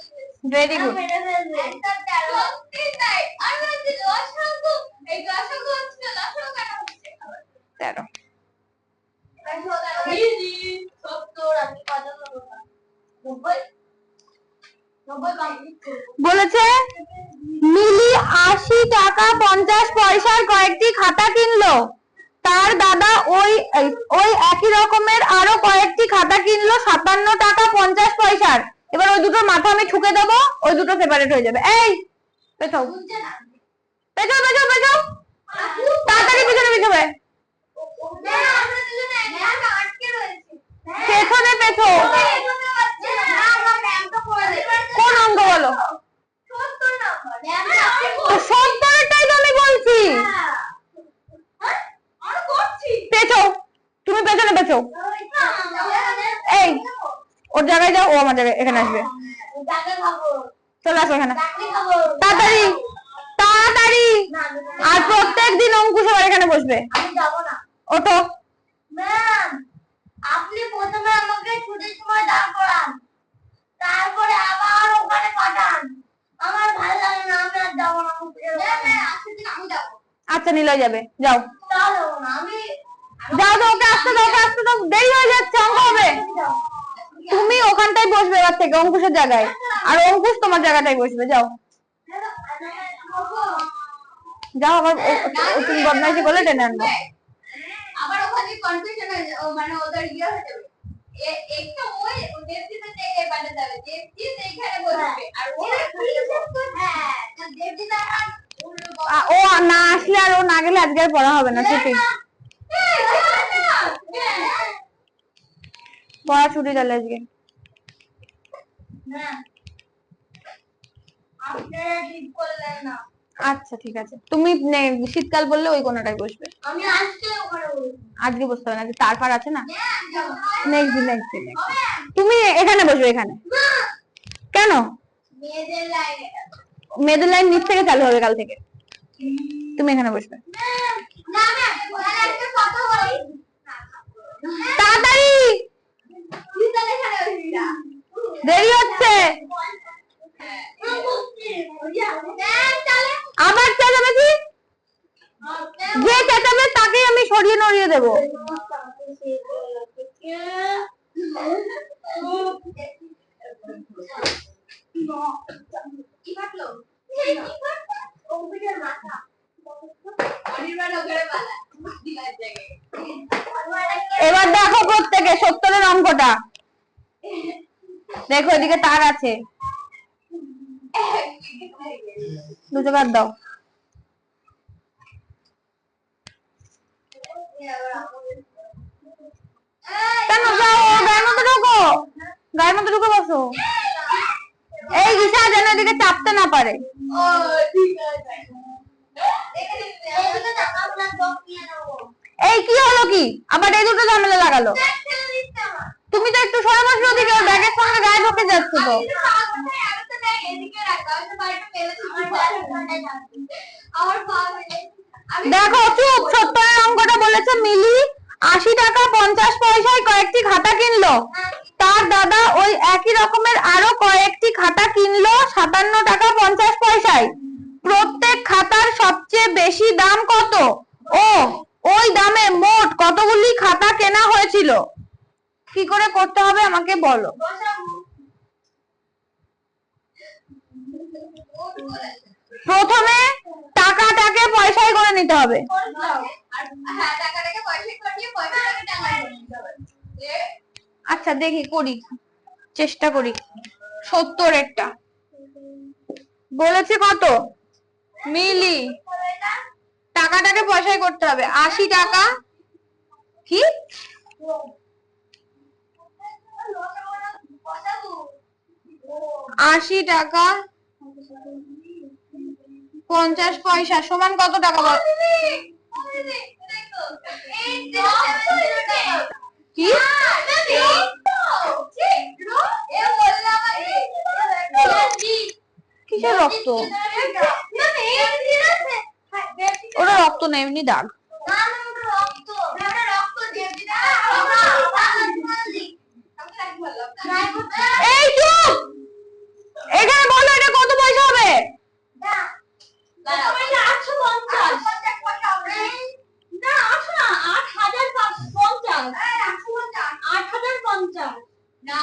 Very good. মেরে ফেলবে। একটা 13। সত্যি তাই। আর বলছি লসাগু, এই লসাগু হচ্ছে লসাগু কেন হচ্ছে? 13 70 আমি কত করব? 90 90 কমপ্লিট করব। বলেছে মিলি 80 টাকা 50 পয়সার কয়েকটি খাতা কিনলো, তার দাদা ওই ওই একই রকমের আরো কয়েকটি খাতা কিনলো 57 টাকা 50 পয়সার। এবার ওই দুটোর মাথা আমি ঠুকে দেবো, ওই দুটো সেপারেট হয়ে যাবে। এই পেছাও শুনছে না? পেছাও পেছাও পেছাও, তাড়াতাড়ি পিছনে পিছবে, না আমরা দুজনে একসাথে আটকে রয়েছি। পেছনে পেছো। না আমরা ম্যাম তো করে দেবে। কোন অঙ্ক বলো? 70 নাম্বার। ম্যাম আপনি তো 70টাই তো আমি বলছি। হ্যাঁ আমরা করছি। পেছো, তুমি পেছনে পেছো। এই ওর জায়গায় যাও, ও আমার জায়গায় এখানে আসবে। টাকা খাবো। চলে আসো এখানে চাকরি খাবো। তাড়াতাড়ি তাড়াতাড়ি। আর প্রত্যেকদিন অঙ্কুশ আবার এখানে বসবে। আমি যাব না। ওঠো। ম্যাম আপনি প্রথমে আমাকে ছুটির সময় দাঁড় করান, তারপরে আবার ওখানে পাঠান। আমার ভালো লাগে না, আমি আর যাব না। ম্যাম আজকে দিন আমি যাব। আচ্ছা নিলয় যাবে, যাও তাও যাব না আমি। যাও তো, ওকে আসতে দাও, ওকে আসতে দাও, দেরি হয়ে যাচ্ছে, অঙ্ক হবে। তুমি ওখানটায় বসবে এবার থেকে অঙ্কুশের জায়গায়, আর অঙ্কুশ তোমার জায়গাটায় বসবে। যাও যাও, আবার তুমি বদমাইশি করলে টেনে আনবো। আবার ওখানে কনফিউশন হয়ে যাবে, মানে ওদের ইয়ে হয়ে যাবে। একটা ওই দেবজিতের জায়গায় বানাতে যাবে, দেবজিৎ এইখানে বসবে আর ওরা হ্যাঁ তো দেবজিৎ আর ও না আসলে আর ও না গেলে আজকে আর পড়া হবে না, ছুটি। পড়া ছুটি চলে আজকে। আপনারা ঠিক করলেন না। আচ্ছা ঠিক আছে, তুমি শীতকাল বললে ওই কোনাটায় বসবে। আমি আজকে ওখানে বসবো। আজকে বসতে হবে না, আজকে তারপর আছে না, যাব না। নেক্সট দিন নেক্সট দিন। তুমি এখানে বসবে, এখানে। কেন? মেয়েদের লাইনে মেয়েদের লাইন নিচ থেকে চালু হবে কাল থেকে, তুমি এখানে বসবে। না ম্যাম ওখানে একটা ফটো বলি তাড়াতাড়ি, তুই তাহলে এখানে বসবি না। দেরি হচ্ছে। আবার চেঁচামেচি, যে চেঁচাবে তাকেই আমি সরিয়ে নড়িয়ে দেবো। এবার দেখো প্রত্যেকে 70-এর অঙ্কটা দেখো, এদিকে তার আছে, দুটো কাট দাও। কেন যাও, গায়ের মধ্যে ঢোকো, গায়ের মধ্যে ঢুকে বসো। এই দিশা যেন এদিকে চাপতে না পারে। ও ঠিক আছে। এদিকে টাকা আপনার জব নিয়ে নেবো। এই কি হলো কি, আবার এই দুটো ঝামেলা লাগালো। তুমি তো একটু সরে বসলো, ওদিকে ওর ব্যাগের সঙ্গে গায়ে ঢুকে যাচ্ছে তো। দেখো চুপ, 70-এর অঙ্কটা বলেছে মিলি 80 টাকা 50 পয়সায় কয়েকটি খাতা কিনলো, তার দাদা ওই একই রকমের আরো কয়েকটি খাতা কিনলো 57 টাকা 50 পয়সায়। প্রত্যেক খাতার সবচেয়ে বেশি দাম কত ও ওই দামে মোট কতগুলি খাতা কেনা হয়েছিল? কি করে করতে হবে আমাকে বলো। প্রথমে টাকাটাকে পয়সায় করে নিতে হবে। আচ্ছা দেখি করি, চেষ্টা করি। 70-এরটা বলেছে কত মিলি? টাকাটাকে পয়সায় করতে হবে। 80 টাকা কি 80 টাকা 50 পয়সা সমান কত টাকা বল? কি কিসের রক্ত? ওটা রক্ত না, এমনি দাগ। এই চুপ, এখানে বলো এটা কত পয়সা হবে? না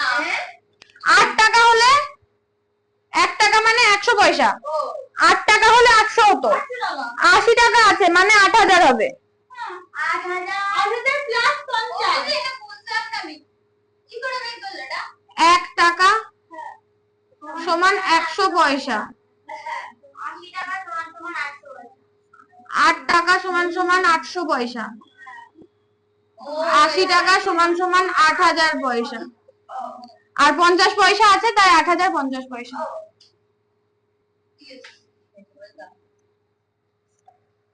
8 টাকা হলে 1 টাকা মানে 100 পয়সা। 8 টাকা হলে 800 হতো। 80 টাকা আছে মানে 8000 হবে। 1 টাকা সমান 100 পয়সা। 8 টাকা সমান সমান 800 পয়সা। 80 টাকা সমান সমান 8000 পয়সা। আর 50 পয়সা আছে তাই 8050 পয়সা।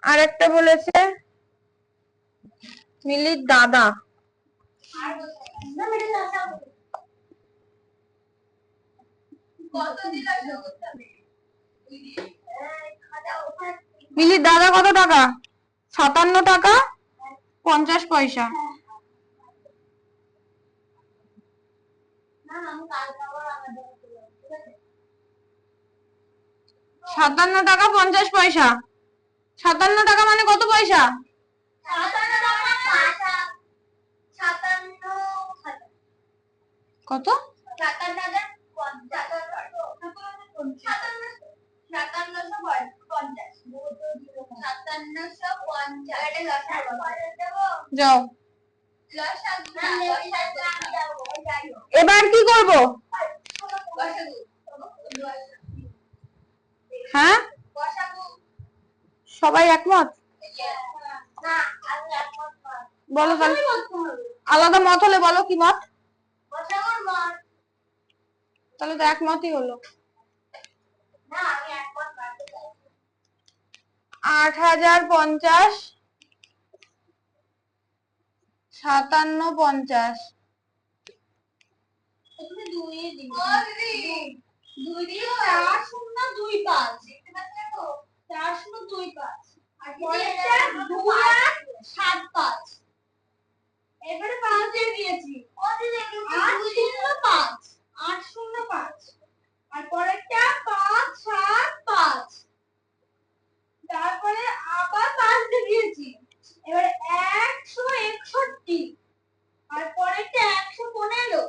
আর একটা বলেছে মিলির দাদা। মিলির দাদা কত টাকা? 57 টাকা 50 পয়সা। সাতান্ন টাকা 50 পয়সা। 57 টাকা মানে কত পয়সা? কত? 5750 যাও। এবার কি করব? হ্যাঁ সবাই একমত? বলো তাহলে, আলাদা মত হলে বলো কি মত? তাহলে তো একমতই হলো। 8050 5750 এবারে 5 দিয়ে দিয়েছি। 805 805 আর পরেরটা 575 তারপরে আবার 5 দিয়ে দিয়েছি। এবারে 161 আর পরেরটা 115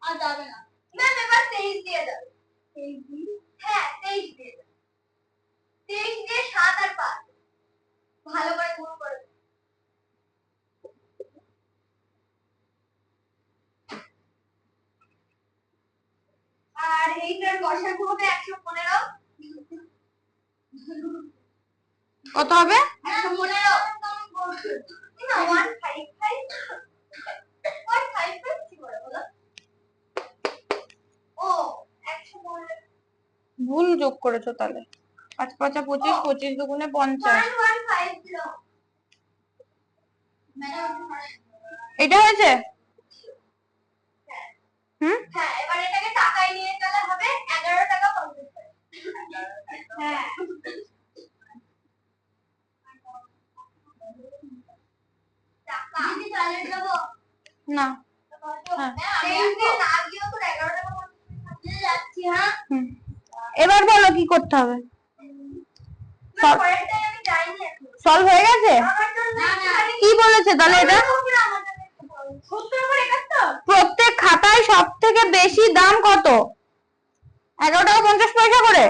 আর যাবে না ম্যাম। এবার 23 দিয়ে দাও। 23 দিয়ে হ্যাঁ 23 দিয়ে দাও। 23 দিয়ে 7 আর 5 ভালো করে গুণ করে। আর এইটার গসাগু হবে 115। কত হবে? 115 না 155 155 কি করে বলো? ও 115 ভুল যোগ করেছো তাহলে। 5 5 25 25 দুগুণে 50। 1150 এটা হয়েছে? হ্যাঁ এবার এটাকে টাকায় নিয়ে গেলে হবে 11 টাকা 50 পয়সা। হ্যাঁ টাকা দিদি চলে যাব না। হ্যাঁ এবার বলো কি করতে হবে? সলভ হয়ে গেছে? কি বলেছে তাহলে এটা? প্রত্যেক খাতায় সব থেকে বেশি দাম কত? 11 টাকা 50 পয়সা করে।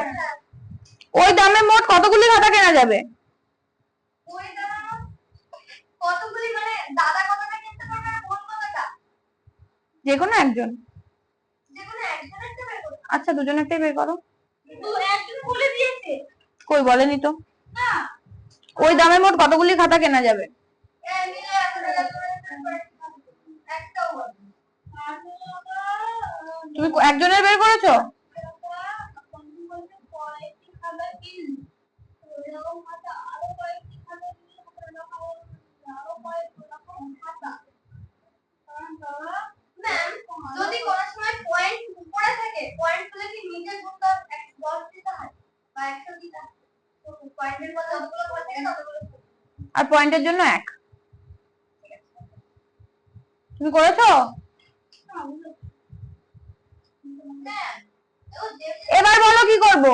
ওই দামে মোট কতগুলি খাতা কেনা যাবে? ওই দাদা কতগুলি মানে দাদা কতটা কিনতে পারবে আর বোন কতটা? যেকোনো একজন। যেকোনো একজনেরটা বের করো। আচ্ছা দুজনেরটাই বের করো। কিন্তু একজন বলে দিয়েছে। কই বলেনি তো। না ওই দামে মোট কতগুলি খাতা কেনা যাবে? এই মিলে একটাও বল। তুমি একজনের বের করেছো? যদি কোন সময় পয়েন্ট উপরে থাকে পয়েন্ট গুলো কি নিচে গুণটা 10 দিতে হয় বা 100 দিতে হয় তো পয়েন্টের মধ্যে যতগুলো পয়েন্ট থাকে ততগুলো আর পয়েন্টের জন্য 1। তুমি করেছো? এবার বলো কি করব?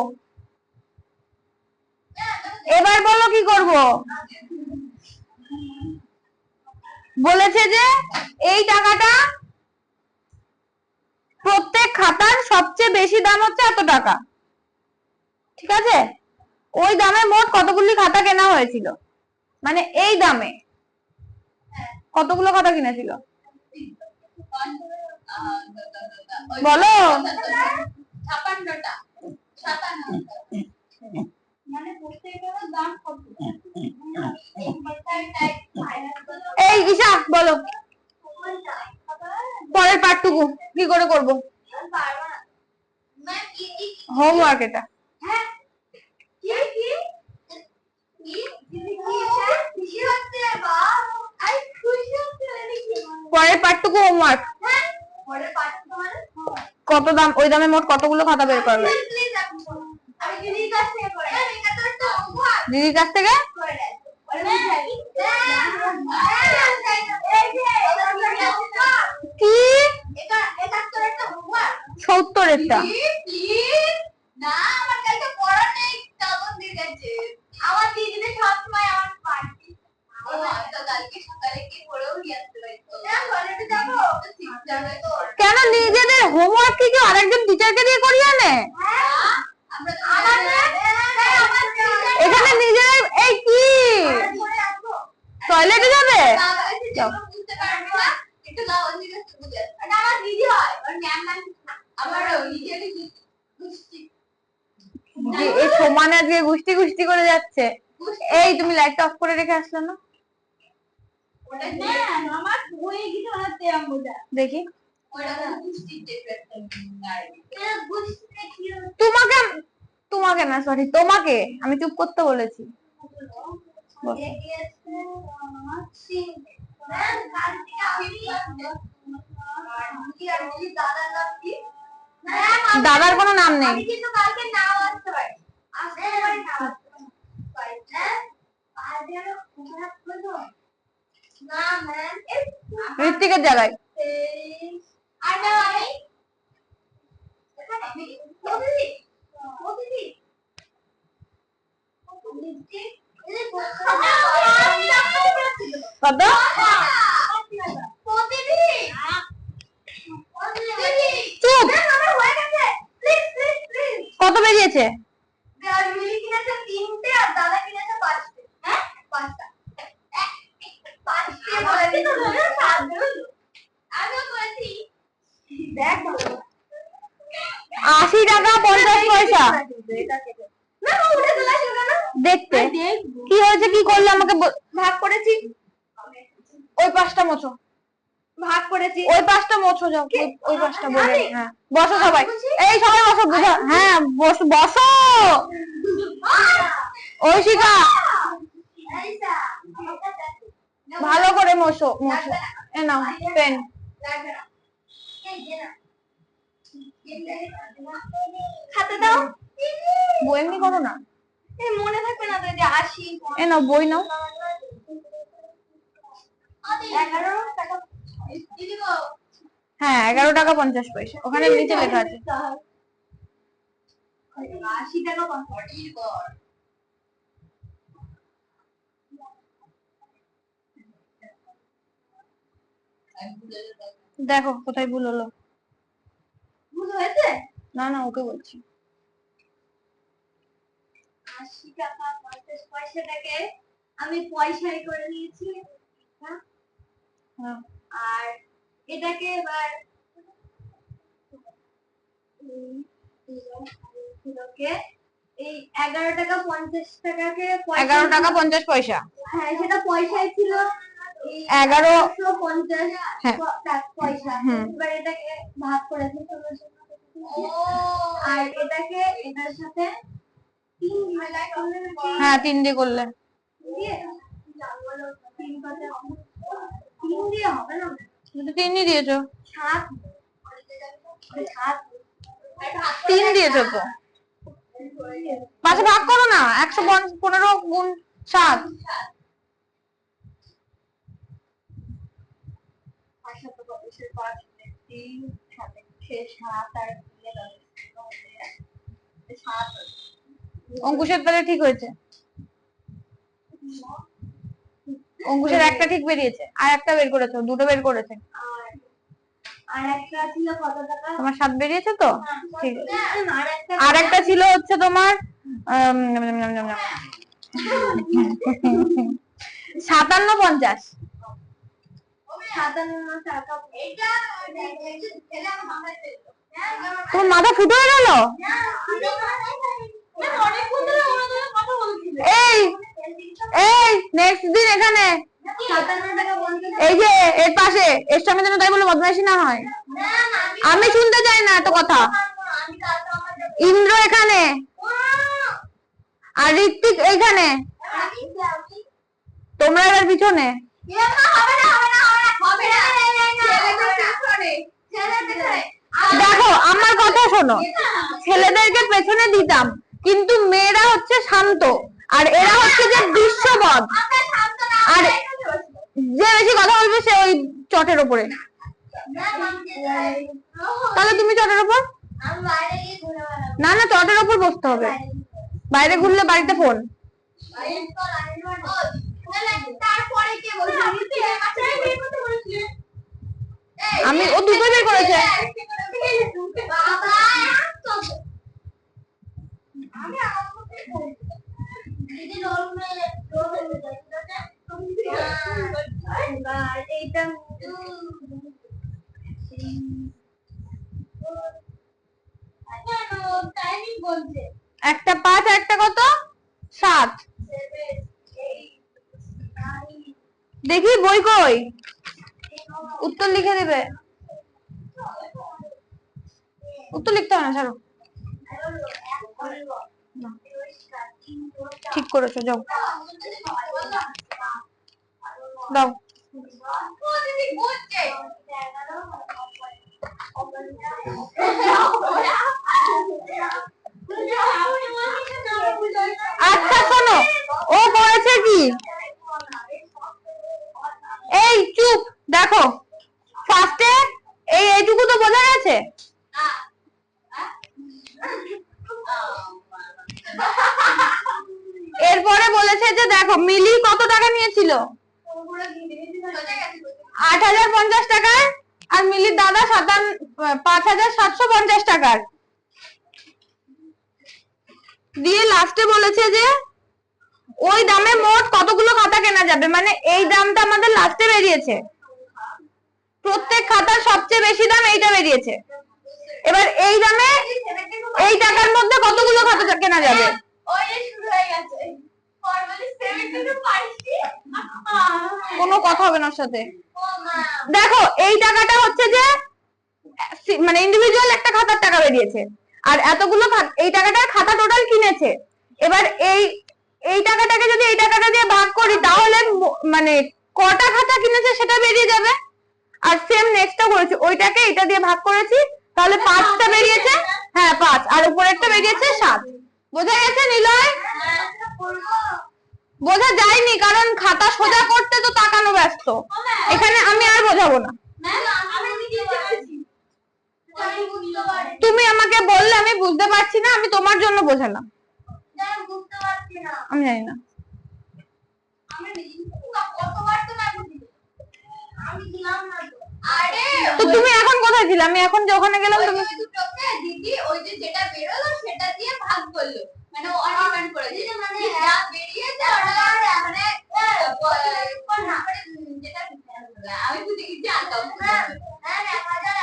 এবার বলো কি করব? বলেছে যে এই টাকাটা প্রত্যেক খাতার সবচেয়ে বেশি দাম হচ্ছে এত টাকা, ঠিক আছে? ওই দামে মোট কতগুলি খাতা কেনা হয়েছিল, মানে এই দামে কতগুলো খাতা কিনেছিল বলো। 56টা 57 মানে প্রত্যেকটার দাম কত? এই ঈশা বলো পরের পার্টটুকু কি করে করব? হোমওয়ার্ক এটা। হ্যাঁ কি কি পরের পার্টটুকু হোমওয়ার্ক। কত দাম, ওই দামে মোট কতগুলো খাতা বের করবে? দিদির কাছ থেকে কি 70-এরটা? না আমার কাছে পড়া নেই তখন দিয়ে গেছে আমার দিদিতে সব সময় আমার পার্টি ও আচ্ছা কালকে সকালে কি পড়েও নিয়ে আসতে পারতো না কলেজে যাবো ঠিক যাবে তো কেন নিজেদের হোমওয়ার্ক কি কেউ আরেকজন টিচারকে দিয়ে করিয়ে আনে? আমরা এখানে নিজের এই কি টয়লেটে যাবে? বুঝতে পারবো না একটু গাও দিকে বুঝে এটা আমার দিদি হয় আর ম্যাম ম্যাম আমারও নিজেরই গুষ্টি এই সমান আজকে গুষ্টি গুষ্টি করে যাচ্ছে। এই তুমি লাইটটা অফ করে রেখে আসলে না? ওটা না আমার হয়ে গিয়ে হাতে আমটা দেখি ওটা গুষ্টি টেপে এটা গুষ্টি কি তোমাকে, তোমাকে না সরি তোমাকে আমি চুপ করতে বলেছি। দাদার কোনো নাম নেই। আমি কিন্তু কালকে নাও আসতে পারি আসতে পারি না না ম্যাম ঋত্বিকের জায়গায় আর না আমি মোদিদি মোদিদি কত? চুপ। কত বেরিয়েছে? ৳80 50 পয়সা। দেখতে কি হয়েছে কি করলে আমাকে ভাগ করেছি ওই পাঁচটা মোছো, ভাগ করেছি ওই পাঁচটা মোছো যাও, ওই পাঁচটা বলে। হ্যাঁ বসো সবাই, এই সবাই বসো বুঝা। হ্যাঁ বসো বসো ঐশিকা ভালো করে মোছো মোছো। এ নাও পেন। খাতা দাও বই এমনি করো না, মনে থাকবে না তো যে 80 এ নাও বই নাও। 11 টাকা দিদি গো হ্যাঁ $11.50 ওখানে নিচে লেখা আছে। 80 টাকা 40 কর দেখো কোথায় ভুল হলো। ভুল হয়েছে না না ওকে বলছি। 80 টাকা 50 পয়সাটাকে আমি পয়সায় করে নিয়েছি, আর এটাকে এবার এই 11 টাকা 50 টাকাকে 11 টাকা 50 পয়সা। হ্যাঁ সেটা পয়সায় ছিল, 1150 হ্যাঁ পয়সা। এবার এটাকে ভাগ করে দিতে হবে, আর এটাকে এটার সাথে 3 দিয়ে করলে হবে না, 3ই দিয়েছো, 3 7 দিয়েছো তো, পাশে ভাগ করো না, 115 গুণ 7। অঙ্কুশের তাহলে ঠিক হয়েছে, অঙ্কুশের একটা ঠিক বেরিয়েছে, আর একটা বের করেছো, দুটো বের করেছে, আর একটা ছিল কত টাকা, তোমার 7 বেরিয়েছে তো, ঠিক আছে। আর একটা ছিল হচ্ছে তোমার 5750। 57 টাকা। তোমার মাথা ফুটো হয়ে গেল? এই এই নেক্সট দিন এখানে 57 টাকা 50 এই যে এর পাশে এর সঙ্গে যেন তাই বলে বদমাইশি না হয়, আমি শুনতে চাই না এত কথা। ইন্দ্র এখানে, আর ঋত্বিক এইখানে, তোমরা এবার পিছনে। দেখো আমার কথা শোনো, ছেলেদেরকে পেছনে দিতাম, কিন্তু মেয়েরা হচ্ছে শান্ত, আর এরা হচ্ছে যে বিশ্ববদ, আর যে বেশি কথা বলবে সে ওই চটের ওপরে। তাহলে তুমি চটের ওপর, না না চটের ওপর বসতে হবে, বাইরে ঘুরলে বাড়িতে ফোন। আমি ও দুটো বের করেছে, একটা 5 আর একটা কত 7। দেখি বই কই, উত্তর লিখে দিবে, উত্তর লিখতে হবে না, ছাড়ো, ঠিক করেছো, যাও দাও। আচ্ছা শোনো, ও বলেছে কি, এই চুপ, দেখো ফার্স্টে এইটুকু তো বোঝা গেছে, এরপরে বলেছে যে দেখো মিলি কত টাকা নিয়েছিল, 8050 টাকার, আর মিলির দাদা 5750 টাকার দিয়ে লাস্টে বলেছে যে ওই দামে মোট কতগুলো খাতা কেনা যাবে, মানে এই দামটা আমাদের লাস্টে বেরিয়েছে, প্রত্যেক খাতার সবচেয়ে বেশি দাম এইটা বেরিয়েছে। এবার এই দামে এই টাকার মধ্যে কতগুলো খাতা কেনা যাবে, কোনো কথা হবে না ওর সাথে। দেখো এই টাকাটা হচ্ছে যে মানে ইন্ডিভিজুয়াল একটা খাতার টাকা বেরিয়েছে, আর এতগুলো এই টাকাটার খাতা টোটাল কিনেছে। এবার এই টাকাটাকে যদি এই টাকাটা দিয়ে ভাগ করি তাহলে মানে কটা খাতা কিনেছে সেটা বেরিয়ে যাবে, আর সেম নেক্সটটা করেছি ওইটাকে এটা দিয়ে ভাগ করেছি, তাহলে 5টা বেরিয়েছে, হ্যাঁ 5, আর উপরেরটা বেরিয়েছে 7। বোঝা গেছে নিলয়? বোঝা যায়নি, কারণ খাতা সোজা করতে তো তাকানো ব্যস্ত, এখানে আমি আর বোঝাবো না। তুমি আমাকে বললে আমি বুঝতে পারছি না, আমি তোমার জন্য বোঝালাম, আমি জানি না। তো তুমি এখন কোথায় ছিলে, আমি এখন যে ওখানে গেলাম তুমি দিদি ওই যে যেটা বেরোলো সেটা দিয়ে ভাগ করলো, মানে ও আন্ডারস্ট্যান্ড করেছে মানে যা বেরিয়েছে ওটা মানে যেটা আমি বুঝে গেছি আর কাউ হ্যাঁ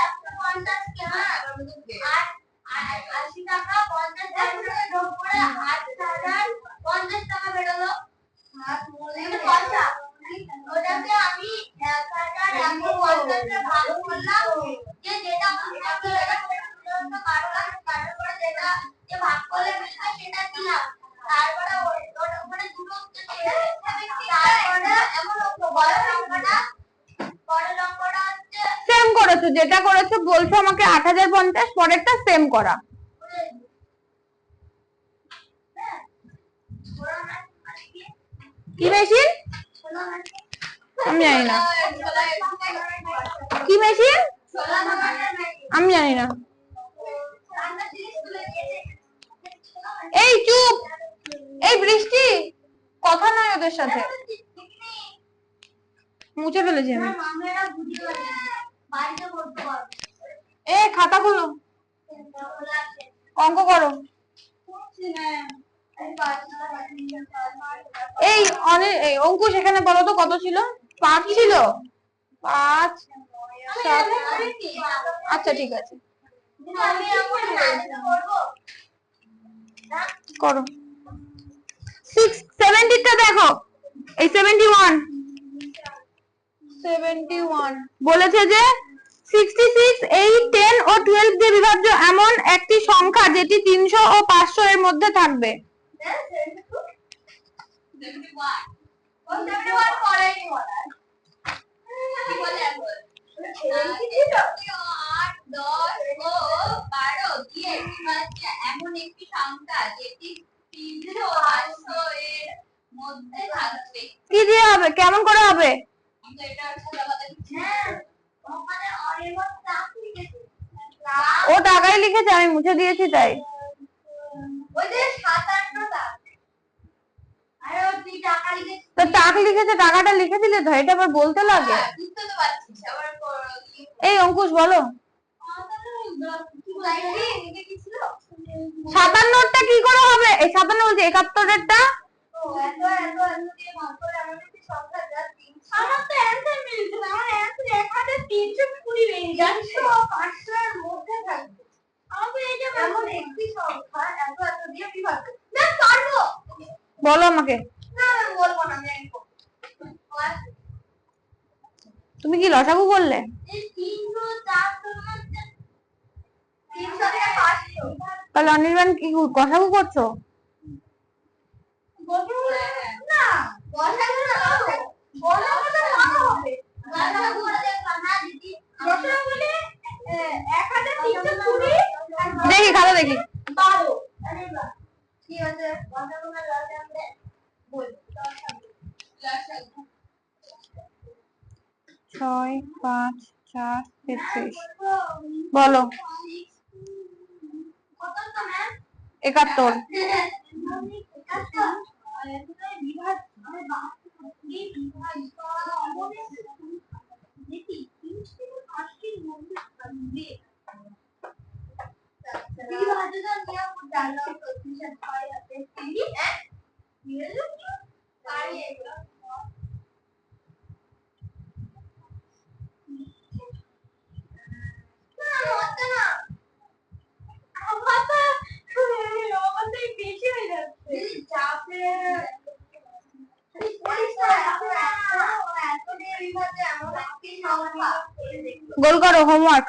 1150 টাকা আর 80 টাকা 50 টাকা যোগ করে 8050 টাকা বেরোলো হাত মোলে পয়সা ওটাকে আমি 1150 এ ভাগ করলাম যে যেটা বাকি এটা কারণ করে যেটা যে ভাগ করলে মিলবে সেটা দিলাম তারপরে ওখানে দুটো উত্তর ছিল তারপরে এমন বড় অঙ্কটা হচ্ছে সেম করেছো, যেটা করেছো বলছো আমাকে 8050, পরেরটা সেম করা। কি মেশিন? আমি জানি না কি মেশিন, আমি জানি না। এই চুপ, এই বৃষ্টি, কথা নয় ওদের সাথে, মুছে ফেলেছি আমি। এ খাতা খুলো, অঙ্ক করো। এই অঙ্কুশ এখানে বলো তো কত ছিল? 5 ছিল, 5 7। আচ্ছা ঠিক আছে করো। 670 টা দেখো, এই 71 বলেছে যে 66, 8, 10 ও 12 দিয়ে বিভাজ্য এমন একটি সংখ্যা যেটি 300 ও 500 এর মধ্যে থাকবে। এমন একটি সংখ্যা যেটি 300 ও 500 এর মধ্যে থাকবে। কি দিয়ে হবে, কেমন করে হবে? ও টাকাই লিখেছে, আমি মুছে দিয়েছি তাই। তো টাকা লিখেছে, টাকাটা লিখে দিলে তো, এটা আবার বলতে লাগে। এই অঙ্কুশ বলো 57টা কি করে হবে? এই 57 বলছে 71-এরটা। আমার তো অ্যানসার মিলছে না, আমার অ্যানসার এখানে 320 বেরিয়ে যাচ্ছে 500 এর মধ্যে থাকবে। আমি এই যে এমন একটি সংখ্যা এত দিয়ে বিভাজ্য না পারবো। বলো আমাকে। না আমি বলবো না, আমি তুমি কি লসাগু করলে? এই 300 400 মধ্যে 300 থেকে 500। তাহলে অনির্বাণ কি লসাগু করছো? না লসাগু না, লসাগু তো ভালো হবে। লসাগু করে দেখলাম না দিদি, লসাগু বলে 1320 দেখি খাতা দেখি 12। আরে বাহ, কি আছে লসাগু না লসাগু বল লসাগু 6 5 4 33। বলো কত তো ম্যাম? 71। গোল করো হোমওয়ার্ক।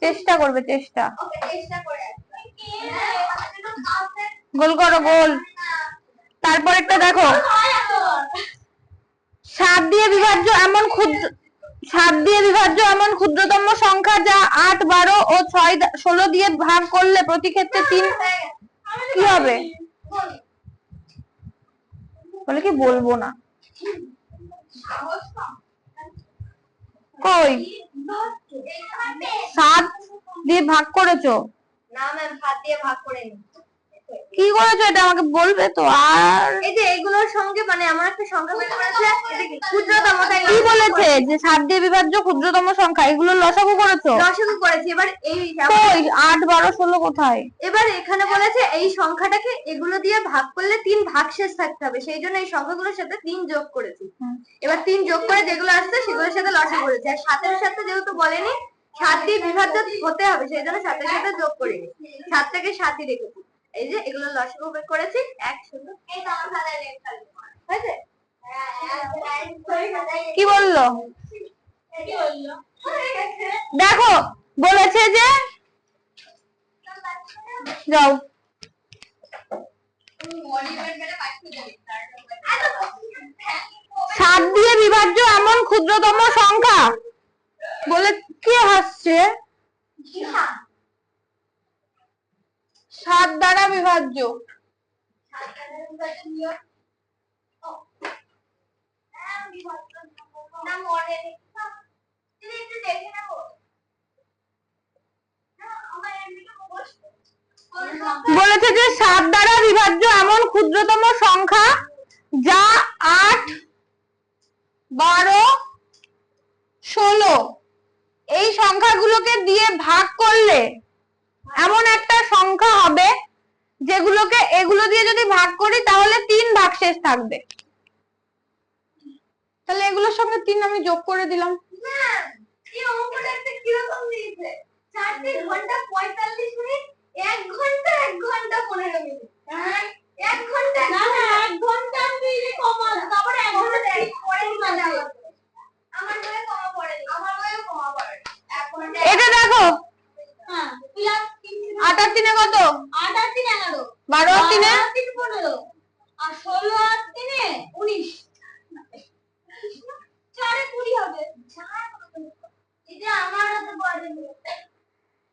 চেষ্টা করবে, চেষ্টা। গোল করো, গোল। তারপর একটা দেখো, 7 দিয়ে বিভাজ্য এমন ক্ষুদ্রতম সংখ্যা যা 8, 12 ও 6, 16 দিয়ে ভাগ করলে প্রতি ক্ষেত্রে 3 কি হবে? বলে কি বলবো না। কই 7 দিয়ে ভাগ করেছো? না ম্যাম 7 দিয়ে ভাগ করিনি। কি করেছো এটা আমাকে বলবে তো। আর এই যে এইগুলোর সঙ্গে মানে আমার একটা সংখ্যা বের করেছে, এটা কি ক্ষুদ্রতম, তাই কি বলেছে যে 7 দিয়ে বিভাজ্য ক্ষুদ্রতম সংখ্যা, এগুলো লসাগু করেছো? লসাগু করেছি। এবার এই কই 8 12 16 কোথায়? এবার এখানে বলেছে এই সংখ্যাটাকে এগুলো দিয়ে ভাগ করলে 3 ভাগশেষ থাকতে হবে, সেই জন্য এই সংখ্যাগুলোর সাথে 3 যোগ করেছি। এবার 3 যোগ করে যেগুলো আসছে সেগুলোর সাথে লসাগু করেছি। আর 7 এর সাথে যেহেতু বলেনি 7 দিয়ে বিভাজ্য হতে হবে, সেই জন্য 7 এর সাথে যোগ করিনি, 7 থেকে 7ই রেখেছি। এই যে এগুলো লসাগু বের করেছি 1 0। এই তো আমার খাতায় লেখা হয়েছে। কি বললো? কি বললো? দেখো বলেছে যে যাও 7 দিয়ে বিভাজ্য এমন ক্ষুদ্রতম সংখ্যা বলে। কে হাসছে? 7 দ্বারা বিভাজ্য। বলেছে যে 7 দ্বারা বিভাজ্য এমন ক্ষুদ্রতম সংখ্যা যা 8 12 16 এই সংখ্যাগুলোকে দিয়ে ভাগ করলে এমন একটা সংখ্যা হবে যেগুলোকে এগুলো দিয়ে যদি ভাগ করি তাহলে 3 ভাগশেষ থাকবে। তাহলে এগুলোর সঙ্গে 3 আমি যোগ করে দিলাম। এই অঙ্কটা একটা কিরকম দিয়েছে? 4 ঘন্টা 45 মিনিট, 1 ঘন্টা 1 ঘন্টা 15 মিনিট। হ্যাঁ 1 ঘন্টা না না 1 ঘন্টা আমি কমা, তারপরে 1 ঘন্টা পরে দিতে হবে। আমার বইয়ে কমা পড়েনি, আমার বইয়েও কমা পড়েনি। এটা দেখো হ্যাঁ প্লাস 8 আর 3 কত? 8 আর 3 11, 12 আর 3 15, আর 16 আর 3 19, 4 20 হবে। এটা আমার হাতে পড়েনি।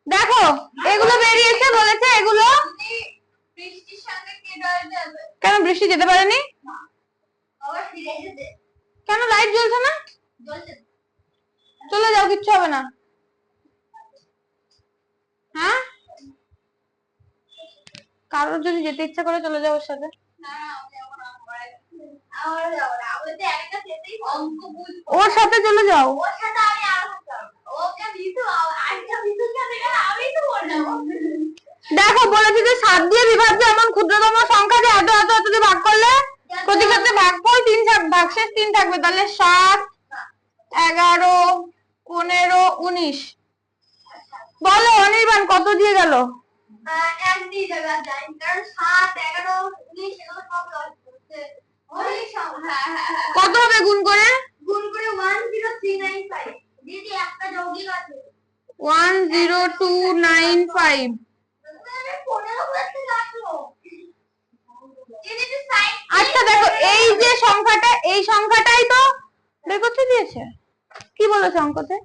দেখো এগুলো বেরিয়েছে, বলেছে এগুলো বৃষ্টির সঙ্গে কে ডল যাবে? কেন বৃষ্টি যেতে পারেনি? আবার ফিরে যেতে কেন লাইট জ্বলছে না? জ্বলছে। চলে যাও, কিচ্ছু হবে না। হ্যাঁ কারোর যদি যেতে ইচ্ছা করে চলে যাও ওর সাথে। ওর সাথে চলে যাও। দেখো বলেছে যে 7 দিয়ে বিভাজ্য এমন ক্ষুদ্রতম সংখ্যা যে এত এত এত দিয়ে ভাগ করলে প্রতি ক্ষেত্রে ভাগফল 3 ভাগশেষ 3 থাকবে। তাহলে 7 11 15 19। বলো অনির্বাণ কত দিয়ে গেল? 1 দিয়ে যাবে, কারণ 7 11 19 এগুলো সব লস করছে। কত হবে গুণ করে? গুণ করে 10395। দিদি একটা যৌগিক আছে 10295। আচ্ছা দেখো এই যে সংখ্যাটা, এই সংখ্যাটাই তো বের করতে দিয়েছে। কি বলেছে অঙ্কতে?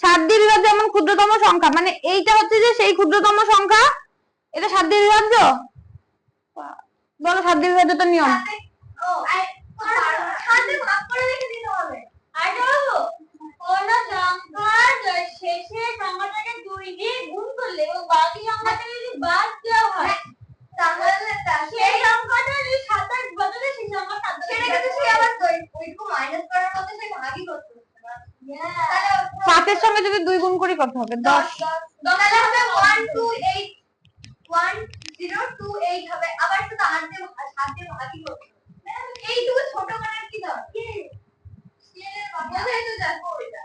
7 দিয়ে বিভাজ্য এমন ক্ষুদ্রতম সংখ্যা, মানে এইটা হচ্ছে যে সেই ক্ষুদ্রতম সংখ্যা। এটা 7 দিয়ে বিভাজ্য। বলো 7 দিয়ে বিভাজ্যতার নিয়ম। ভাগ করে রেখে দিতে হবে। আর বলবো কোন সংখ্যার শেষে সংখ্যাটাকে 2 দিয়ে গুণ করলে এবং বাকি সংখ্যাটাকে যদি বাদ দেওয়া হয় তাহলে সেই সংখ্যাটা যদি 27 বদলে সেই সংখ্যাটা সেটাকে তো সে আবার ওইটুকু মাইনাস করার মধ্যে সে ভাগই করতে হচ্ছে না। তাহলে 5 এর সঙ্গে যদি 2 গুণ করি কত হবে? 10। তাহলে হবে 128 1028 হবে। আবার তো 8 দিয়ে ভাগই করতে হবে। এইটুকু ছোট করার কি দরকার? বোঝাই তো দেখো এটা।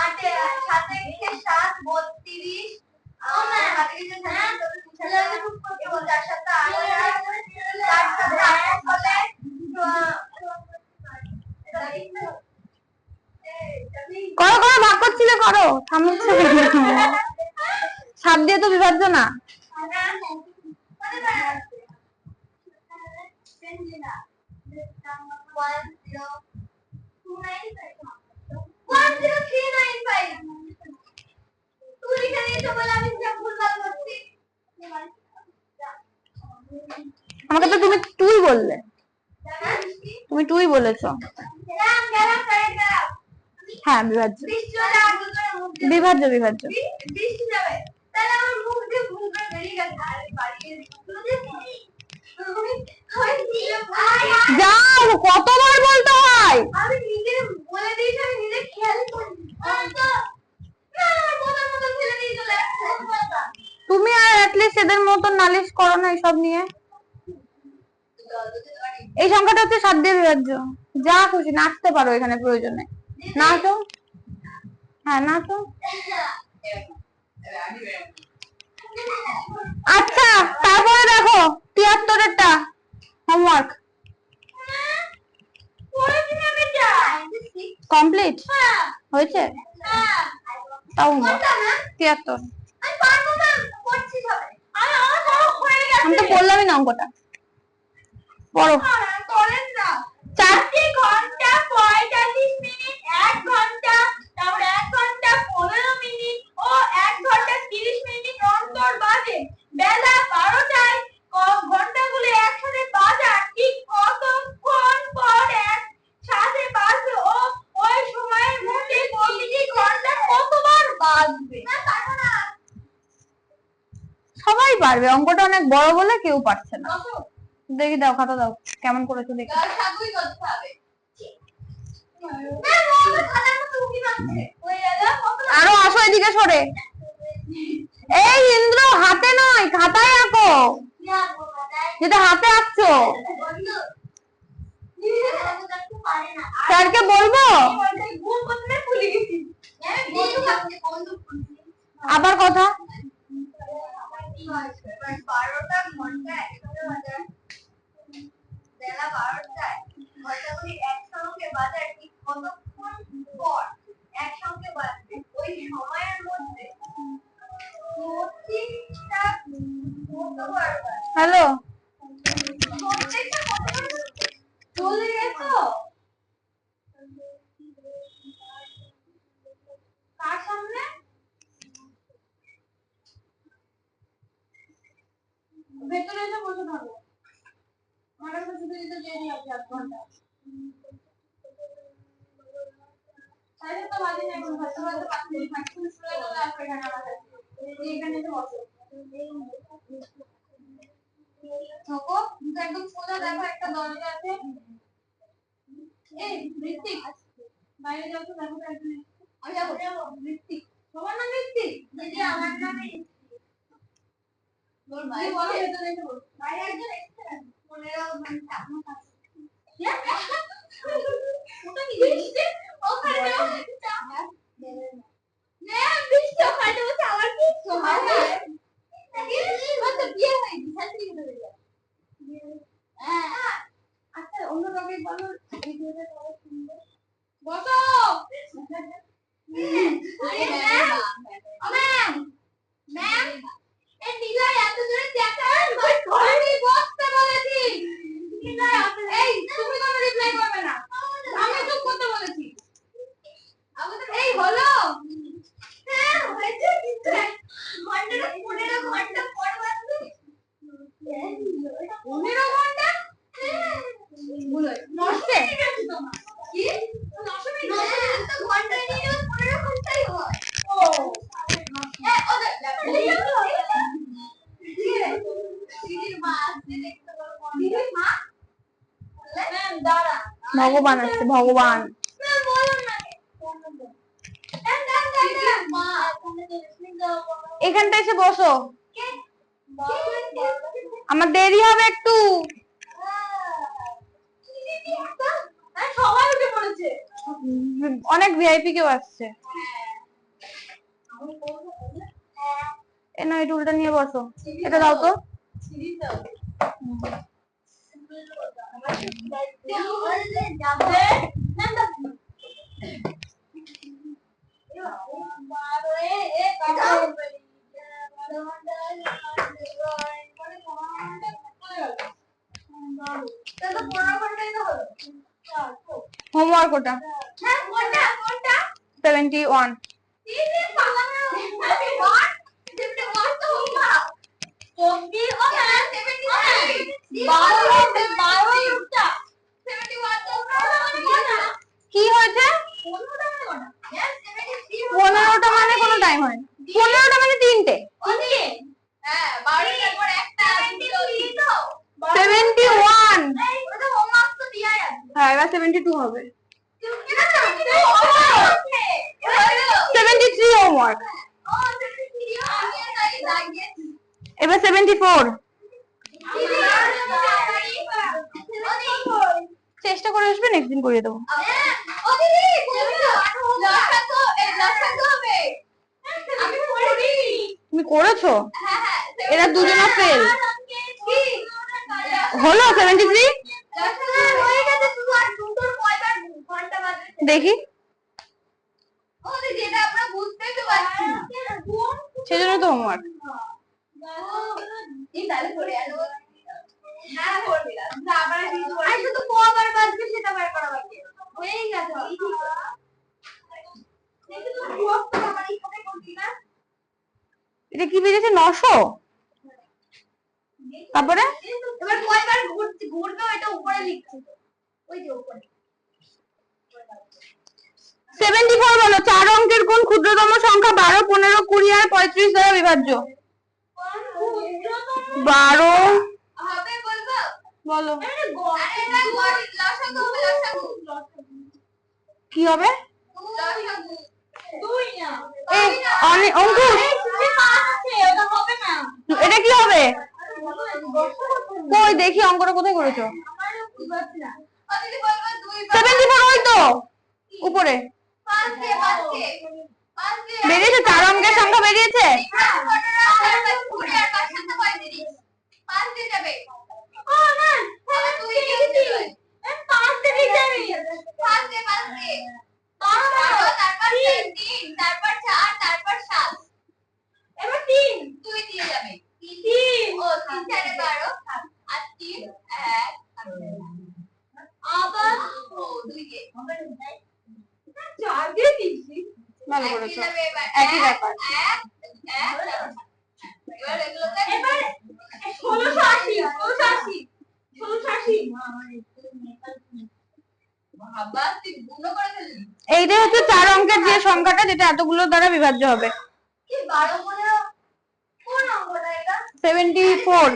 8 7 থেকে 7 32 হাতে কিছু থাকে তাহলে আমি খুব করতে বল। 4 7 8 4 7 8 হলে করো করো, ভাগ করছিলে করো, থামছে। 7 দিয়ে তো বিভাজ্য না। আমাকে তো তুমি তুই বললে, তুমি তুই বলেছো। হ্যাঁ বিভাজ্য বিভাজ্য বিভাজ্য। বৃষ্টি যাবে তাহলে আমার মুখ দিয়ে ভুল করে বেরিয়ে গেছে আর বাড়িয়ে যাও, কতবার বলতে হয়? আমি নিজে বলে দিয়েছি, আমি নিজে খেয়াল করি তুমি আর অ্যাটলিস্ট এদের মতন নালিশ করো না এসব নিয়ে। এই সংখ্যাটা হচ্ছে 7 দিয়ে বিভাজ্য। যা খুশি নাচতে পারো এখানে প্রয়োজনে, নাচো। হ্যাঁ নাচো। আচ্ছা তারপরে দেখো 73-এরটা হোমওয়ার্ক কমপ্লিট হয়েছে। তাও 73। আমি তো বললামই না অঙ্কটা পড়ো। 4 ঘন্টা 45 মিনিট, 1 ঘন্টা, তারপর 1 ঘন্টা 15 মিনিট ও 1 ঘন্টা 30 মিনিট অন্তর বাজে। বেলা 12টায় ঘন্টাগুলো একসাথে বাজার ঠিক কতক্ষণ পর একসাথে বাজবে ও ওই সময়ের মধ্যে প্রতিটি ঘন্টা কতবার বাজবে? সবাই পারবে, অঙ্কটা অনেক বড় বলে কেউ পারছে না। দেখি দাও, খাতা দাও, কেমন করেছো দেখি। আরো আসো এদিকে সরে। এই ইন্দ্র, হাতে নয় খাতায় আঁকো, যেটা হাতে আঁকছো। স্যারকে বলবো আবার কথা। 12টা ঘন্টা একসাথে বাজার, বেলা 12টায় ঘন্টাগুলি একসঙ্গে বাজার ঠিক কতক্ষণ পর একসঙ্গে বাজবে ওই সময়ের মধ্যে প্রত্যেকটা কতবার বাজবে? হ্যালো, প্রত্যেকটা কতবার বাজবে? চলে গেছো কার সামনে? ভেতরে এসে বসে থাকো, আমার কাছে শুধু দিতে দেরি আছে 1 ঘন্টা। সাড়ে 7টা বাজে না, এখন ভাত খাওয়াতে পারছি না, ম্যাক্সিমাম চলে গেলে আসবে এখানে আমার কাছে। এখানে এসে বসো থাকো, কিন্তু একদম সোজা দেখো একটা দরজা আছে। এই ঋত্বিক, বাইরে যাও তো, দেখো তো একজন। আমি যাবো ঋত্বিক। তোমার নাম ঋত্বিক? দিদি আমার নাম ঋত্বিক। তোর ভাই বলো ভেতরে এসে বসো। বাইরে একজন এসেছে 15 ঘন্টা আমার কাছে। ওটা কি বৃষ্টি? ওখানে বসে ম্যাম বৃষ্টি ওখানে বসে আমার কি সময় হয়? কত বিয়ে হয়নি, শান্তি করে যায়। আচ্ছা অন্য রকমের বলো, ভিডিওটা কত সুন্দর। বসো। আরে ম্যাম, ম্যাম ম্যাম এই নিলয় এত জোরে চেঁচান, আমি বসতে বলেছি। নিলয় এই তুমি কোনো রিপ্লাই করবে না, আমি চুপ করতে বলেছি। এই হলো হ্যাঁ হয়েছে, কিন্তু ঘন্টাটা 15 ঘন্টা পর বাজবে। 15 ঘন্টা? হ্যাঁ ভুল হয়েছে, নষ্টে কি নষ্ট নেই, তো ঘন্টা নিয়ে 15 ঘন্টাই হয়। ও হ্যাঁ ওদের দিদির মা আসছে, দেখতে পারো দিদির মা। ম্যাম দাঁড়া, ভগবান আছে, ভগবান। ম্যাম বলুন না ম্যাম দাঁড়া মা ওখানে তো রেসলিং দাও। এখানটা এসে বসো, আমার দেরি হবে একটু। সবাই উঠে পড়েছে, অনেক ভিআইপি কেউ আসছে। এ না, এই টুলটা নিয়ে বসো, এটা দাও তো। হোমওয়ার্ক ওটা 71। কি হয়েছে? 15টা মানে কোনো টাইম হয় না, 15টা মানে 3টে। হ্যাঁ এবার 72 হবে। 73 হোমওয়ার্ক। এবার 74। চেষ্টা করে আসবেন, একদিন করিয়ে দেবো। তুমি করেছো? এরা দুজনা ফেল হলো। 73 দেখি, সেজন্য তো হোমওয়ার্ক। এটা কি বেরিয়েছে? 900। তারপরে এবার কয়বার ঘুরবে ওইটা উপরে লিখছি, ওই যে উপরে। 74 বলো। 4 অঙ্কের কোন ক্ষুদ্রতম সংখ্যা 12, 15, 20 আর 35 দ্বারা বিভাজ্য? 12 হবে বলবো? বলো। আরে এটা লসাগু হবে, লসাগু। কি হবে? লসাগু 2 না। এই অঙ্কুশ, ওটা হবে না। এটা কি হবে? কই দেখি অঙ্কটা কোথায় করেছো? 74 ওই তো উপরে বেরিয়েছে। 4 অঙ্কের সংখ্যা বেরিয়েছে। ভালো করেছো, একই ব্যাপার। এইটাই হচ্ছে 4 অঙ্কের যে সংখ্যাটা, যেটা এতগুলো দ্বারা বিভাজ্য হবে। 74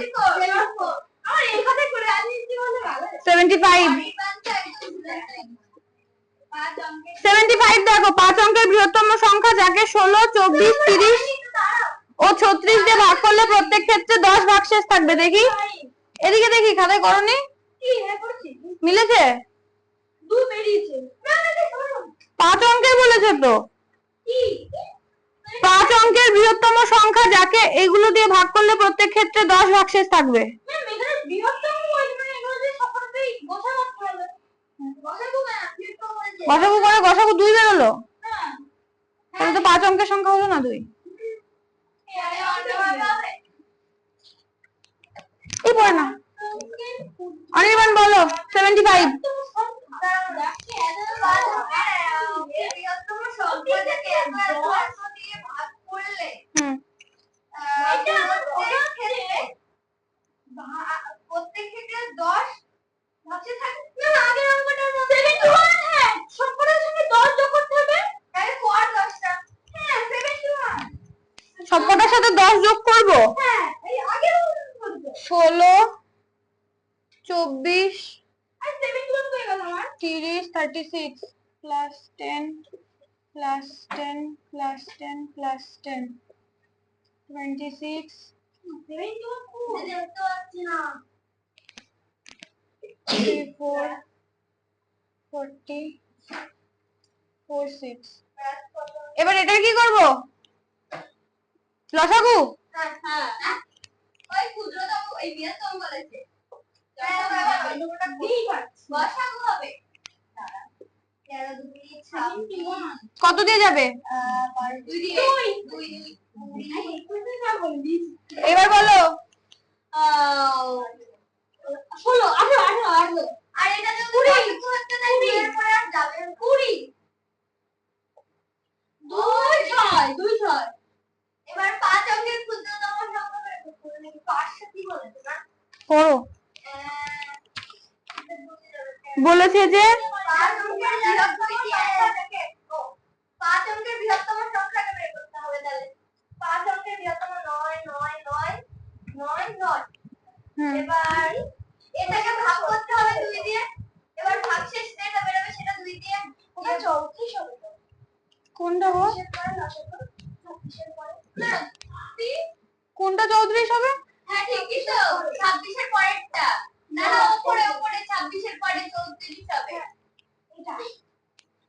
75 75 দেখো, 5 অঙ্কের বৃহত্তম সংখ্যা যাকে 16, 24, 30 ও 36 দিয়ে ভাগ করলে প্রত্যেক ক্ষেত্রে 10 ভাগশেষ থাকবে। দেখি এদিকে, দেখি খাতায় করনি? মিলেছে? 5 অঙ্কের বলেছে তো। 5 অঙ্কের বৃহত্তম সংখ্যা যাকে এগুলো দিয়ে ভাগ করলে প্রত্যেক ক্ষেত্রে 10 ভাগশেষ থাকবে। গসাগু করে গসাগু 2 বেরোলো, তাহলে তো 5 অঙ্কের সংখ্যা হলো না 2। এই পড়ে না। অনির্বাণ বলো। 75 প্রত্যেক ক্ষেত্রে 10 ভাগশেষ থাকে না। আগের অঙ্কটার মধ্যে 71 হ্যাঁ সবকটার সঙ্গে 10 যোগ করতে হবে, তাহলে পর 10টা। হ্যাঁ 71 সবকটার সাথে 10 যোগ করব। হ্যাঁ এই আগের অঙ্কটা 16, 24 আর 71 হয়ে গেল আমার। 30, 36 plus 10 plus 10 plus 10 plus 10 26 দেখতে পাচ্ছি না। 34 40 46। এবার এটার কি করব? লসাগু। হ্যাঁ ওই ক্ষুদ্রতম এই বৃহত্তম বলেছে। লসাগু হবে। 13 2 26 কত দিয়ে যাবে? 2 দিয়ে 2 এবার বলো। 16 18 আর এটা যদি 20 করতে দেয় এরপরে আর যাবে 20 2 6 এবার 5 অঙ্কের ক্ষুদ্রতম সংখ্যা বের করতে হবে নাকি? 5 কি বলেছে না? করো। বলেছে যে 5 অঙ্কের বৃহত্তম সংখ্যাটা বের করতে হবে। তাহলে 5 অঙ্কের বৃহত্তম 9 9 9 9 9। এবার এটাকে ভাগ করতে হবে 2 দিয়ে। এবার ভাগশেষ 34 হবে। হ্যাঁ ঠিকই তো, 26 এর পরেরটা। না না, উপরে উপরে 26 এর পরে 34 হবে। এটা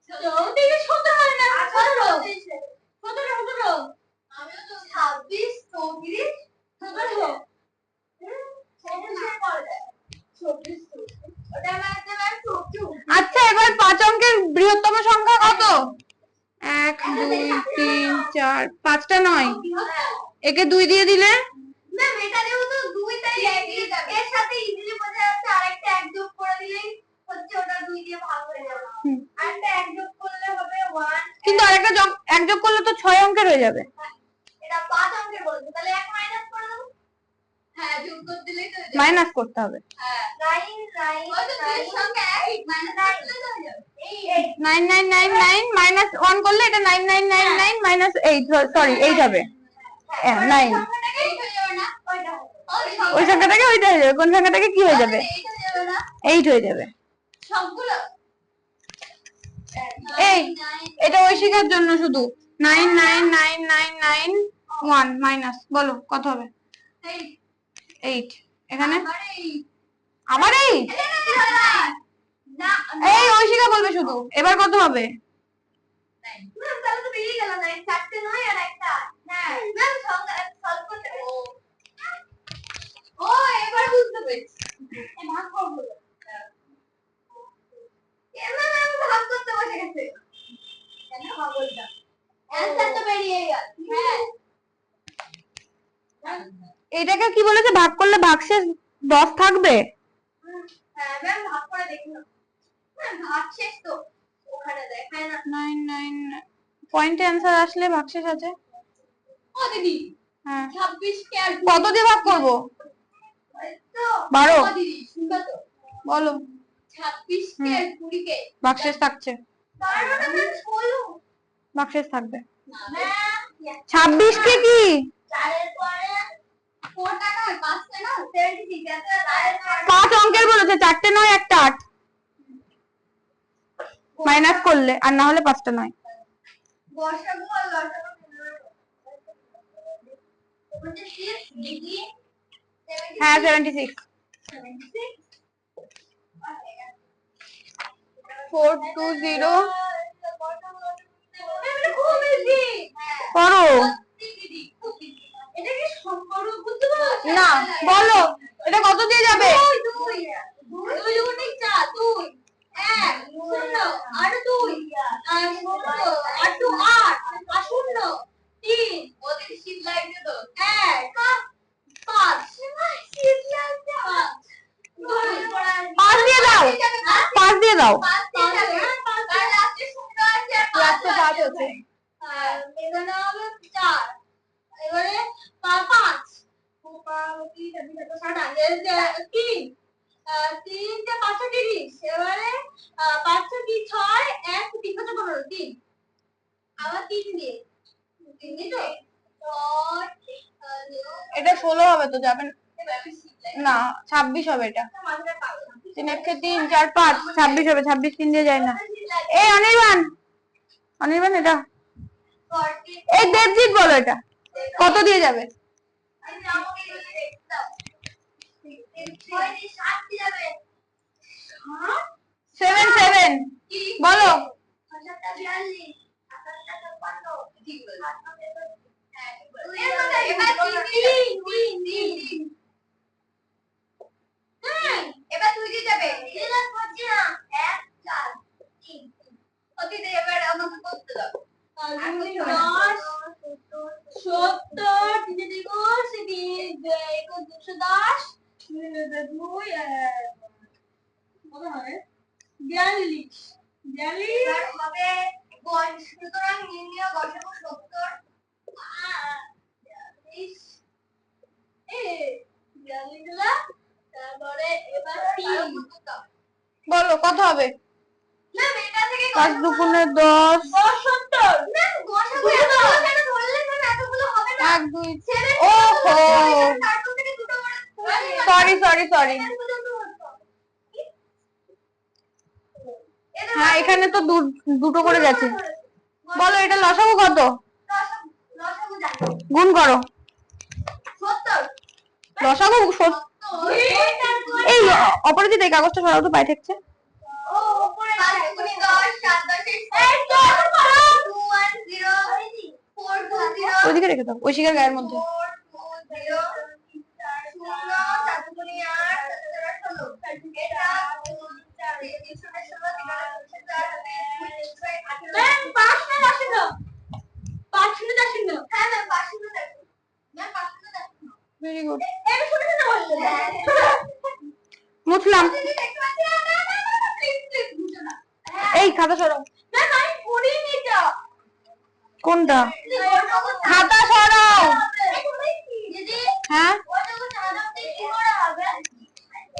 34 17 হয় না, 17 17 আমিও তো 26 34 17 আচ্ছা এবার 5 অঙ্কের বৃহত্তম সংখ্যা কত? 1 2 3 4 5টা নয়, একে 2 দিয়ে দিলে ম্যাম এটা দিও তো 2 তাই এর সাথে ইজিলি বোঝা যাচ্ছে, আরেকটা 1 যোগ করে দিলেই হচ্ছে ওটা 2 দিয়ে ভাগ হয়ে যাবে। আরেকটা 1 যোগ করলে হবে 1, কিন্তু আরেকটা এক যোগ করলে তো 6 অঙ্কের হয়ে যাবে। এটা 5 অঙ্কের বলছে, তাহলে 1 মাইনাস করে দাও। হ্যাঁ যোগ করে দিলেই তো হয়ে যাবে। মাইনাস করতে হবে। হ্যাঁ 9 9 ওই তো 2 এর সঙ্গে 1 মাইনাস করলে তো হয়ে যাবে। 9999 মাইনাস 1 করলে এটা 9999 মাইনাস 8, সরি 8 হবে। 9 ওই সংখ্যাটাকে ওইটা হয়ে যাবে। কোন সংখ্যাটাকে কি হয়ে যাবে? 8 হয়ে যাবে সবগুলো। এই এটা ঐশিকার জন্য শুধু 99999 1 মাইনাস, বলো কত হবে? 8 এখানে আবার 8। এই ঐশিকা বলবে শুধু, এবার কত হবে? ম্যাম তাহলে তো বেরিয়ে গেল না, 4টে 9 আর একটা। হ্যাঁ ম্যাম সলভ করতে ও এবার বুঝতে পেরেছি। ভাগ করব। এবার আমি ভাগ করতে বসে গেছে। কেন ভাগ বলটা? অ্যানসার তো বেরিয়ে গেল। হ্যাঁ এটাকে কি বলেছে? ভাগ করলে ভাগশেষ 10 থাকবে। হ্যাঁ ম্যাম ভাগ করে দেখুন। ম্যাম ভাগশেষ তো ওখানে দেখায় না। 99 পয়েন্টে অ্যানসার আসলে ভাগশেষ আছে। ও দিদি হ্যাঁ 26 কে আর কত দিয়ে ভাগ করব? তো 12। ও দিদি শুনবা তো? বলো 26 কে আর 20 কে ভাগশেষ থাকছে। 12 না ম্যাম 16। ভাগশেষ থাকবে। ম্যাম 26 কে কি 4 এর পরে 4 টাকা 5 টাকা 76 আছে 4 এর পরে 5 অঙ্কের বলেছে, 4টে 9 একটা 8 মাইনাস করলে, আর না হলে 5টা 9। গসাগু আর লসাগু মানে 6 ডিগ্রি হ্যাঁ 76 420 করো না, বলো এটা কত দিয়ে যাবে? পাঁচ দিয়ে দাও, 5 দিয়ে দাও। লাস্টে 5 আছে। এখানে হবে 4, এবারে 5 3 3 5 30, এবারে 5 কি 6 1 3 15 3 আবার 3 দিয়ে 3 দিয়ে তো এটা 16 হবে তো, যাবে না 26 হবে। এটা 3 1 3 4 5 26 হবে। 26 3 দিয়ে যায় না। এই অনির্বাণ এটা এই দেবজিৎ বলো এটা কত দিয়ে যাবে? 7 7 বলো। এবার তুই দিয়ে যাবে করছি না 1 4 3 অতীতে এবার আমাকে করতে দাও 10 70 তিনে দ্বিগুণ 210 2 কত হবে 42 এবার হবে সুতরাং নির্ণয় গসাগু 70 তারপরে এবার 3 বলো কত হবে? ম্যাম এটা থেকে 5 2 10 70 ম্যাম গসাগু এত কেন ধরলে ম্যাম এতগুলো হবে না 1 2 ওহো তারপর থেকে দুটো সরি হ্যাঁ এখানে তো দুটো করে যাচ্ছে। বলো এটা লসাগু কত? লসাগু জানো গুণ করো। 70 লসাগু এই অপরাজিত এই কাগজটা সরাও তো পায়ে ঠেকছে। ওইদিকে রেখে দাও, ঐশিকার গায়ের মধ্যে। ভেরি গুড, মুছলাম। এই খাতা সরাও। কোনটা? খাতা সরাও। হ্যাঁ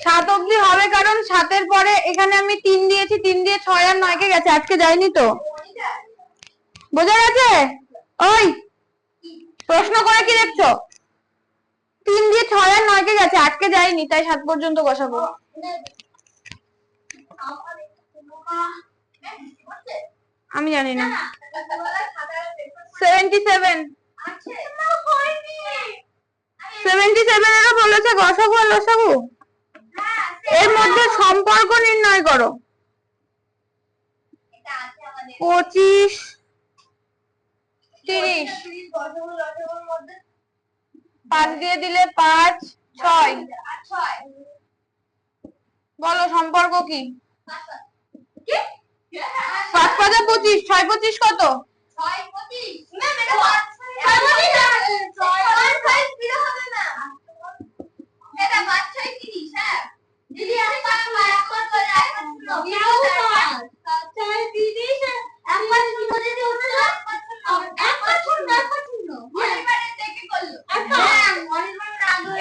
7 অব্দি হবে, কারণ 7-এর পরে এখানে আমি 3 দিয়েছি, 3 দিয়ে 6 আর 9 কে গেছে, আজকে যায়নি তো। বোঝা গেছে? ওই প্রশ্ন করে কি দেখছো? 3 দিয়ে 6 আর 9 কে গেছে, আজকে যায়নি, তাই 7 পর্যন্ত বসাবো। আমি জানি না। 77 এরও বলেছে গসাগু আর লসাগু। এর মধ্যে সম্পর্ক নির্ণয় করো। 25 30 5 দিয়ে দিলে 5 6। বলো সম্পর্ক কি? 5 5 25, 6 25 কত?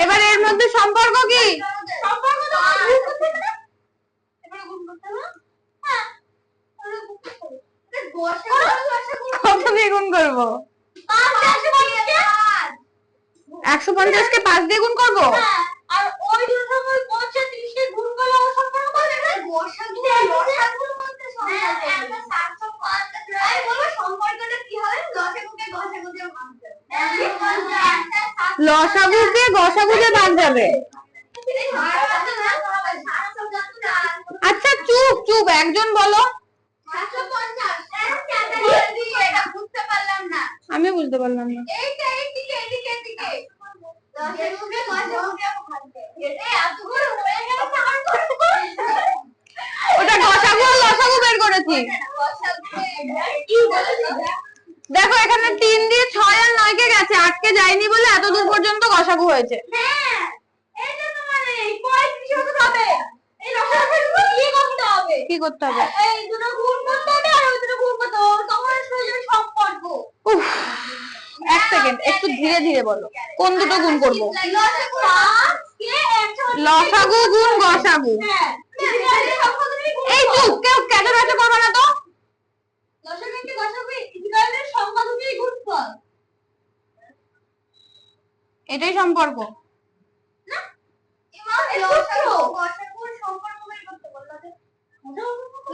এবার এর মধ্যে সম্পর্ক কি? কত দিয়ে গুণ করবো? 150 কে 5 দিয়ে গুণ করবো। আর ওই দুটো 30 কে গুণ করলে ও সম্পর্ক পাবে না। গসাগু লসাগুর মধ্যে সম্পর্ক। আমরা 750 আমি বলবো সম্পর্কটা কি হবে? লসাগুকে গসাগু দিয়ে ভাগ যাবে। আচ্ছা চুপ চুপ, একজন বলো। 750 এটা বুঝতে পারলাম না। আমি বুঝতে পারলাম না। এইটা এইদিকে এইদিকে এইদিকে লসাগুকে গসাগুকে ভাগ দেবে। এটা এতগুলো হয়ে গেল আর করব। ওটা গসাগু আর লসাগু বের করেছি। কি বলেছিস? দেখো এখানে 3 দিয়ে 6 আর 9 কে গেছে, 8 কে যায়নি বলে এত দূর পর্যন্ত গসাগু হয়েছে। হ্যাঁ এটা তো মানে 35 হতে হবে। এই লসাগুকে কি করতে হবে? কি করতে হবে? এই দুটো গুণ করতে হবে আর ওই দুটো গুণ করতে হবে, তখন সোজা সম্পর্ক। উফ 1 সেকেন্ড, একটু ধীরে ধীরে বলো। কোন দুটো গুণ করব? লসাগু গুণ গসাগু। হ্যাঁ এই চুপ, কেউ কেটে বেটে করবে না তো। লসাগুকে গসাগু ইকুয়ালের সংখ্যা দুটোই গুণফল, এটাই সম্পর্ক না। লসাগু গসাগুর সম্পর্ক বের করতে বললো যে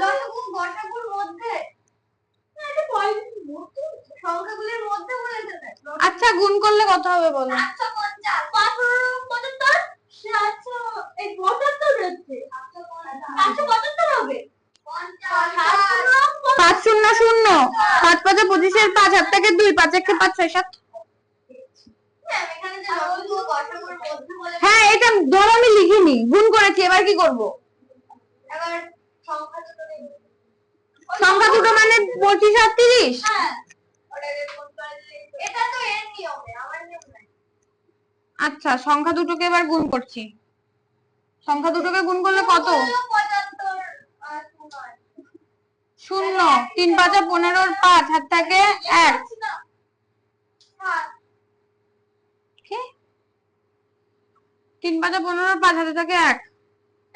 লসাগু গসাগুর মধ্যে না, এটা পয়েন্ট মধ্যে সংখ্যাগুলোর মধ্যে বলেছে। আচ্ছা গুণ করলে কত হবে বলো? 750 575 700 এই 75 হচ্ছে। 775 হবে। 5 0 0 5 5 25 এর 5 হাত থেকে 2 5 1 5 6 7। হ্যাঁ এটা ধরো আমি লিখিনি, গুণ করেছি, এবার কি করব? এবার সংখ্যা দুটো মানে 25 আর 30। হ্যাঁ এটা তো এর নিয়মে, আমার নিয়ম নাই। আচ্ছা সংখ্যা দুটোকে এবার গুণ করছি। সংখ্যা দুটোকে গুণ করলে কত? 0 3 5 15 এর 5 হাত থেকে 1। কি 3 5 15 এর 5 হাতে থাকে 1।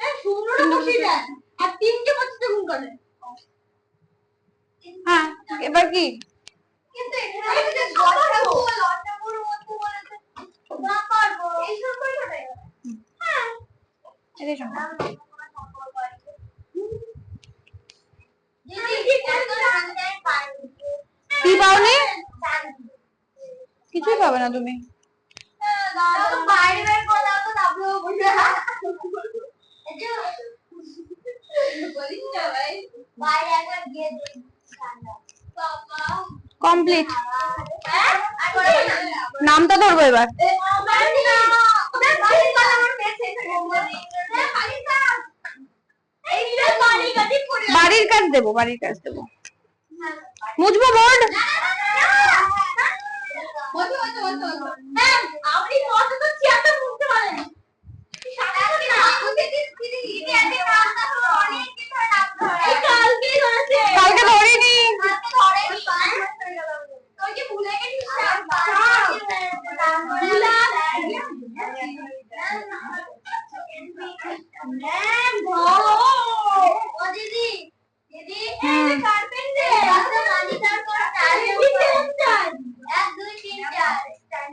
হ্যাঁ 0 টা বসিয়ে দেন আর 3 কে 25 তে গুণ করেন। হ্যাঁ এবার কি? কিন্তু এখানে যে গসাগু লসাগুর মধ্যে বলেছে না পারবো এই সম্পর্কটাই। হ্যাঁ এটাই সম্পর্ক। কি পাওনি? কিছুই পাবে না তুমি। বাইরে বের করে দাও তো। কমপ্লিট। নামটা ধরবো এবার। বাড়ির কাজ দেবো, বাড়ির কাজ দেবো। মুছবো বোর্ড। কালকে ধরিনি।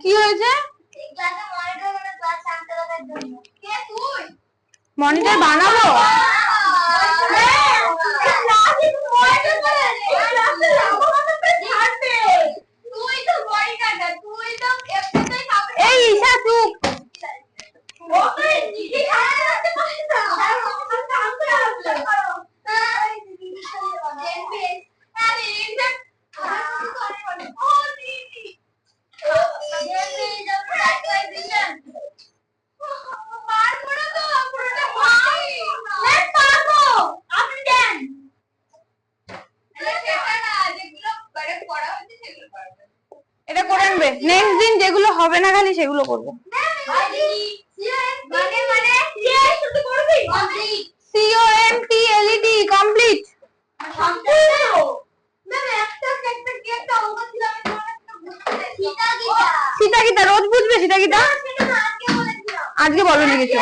কি হয়েছে? মনিটর বানাবো? এই ঈশা চুপ। এটা করে আনবে, নেক্সট দিন যেগুলো হবে না খালি সেগুলো করবো। COMPLET complete. সীতা গীতা রোজ বুঝবে? সীতা গীতা আজকে বলো নি কিছু।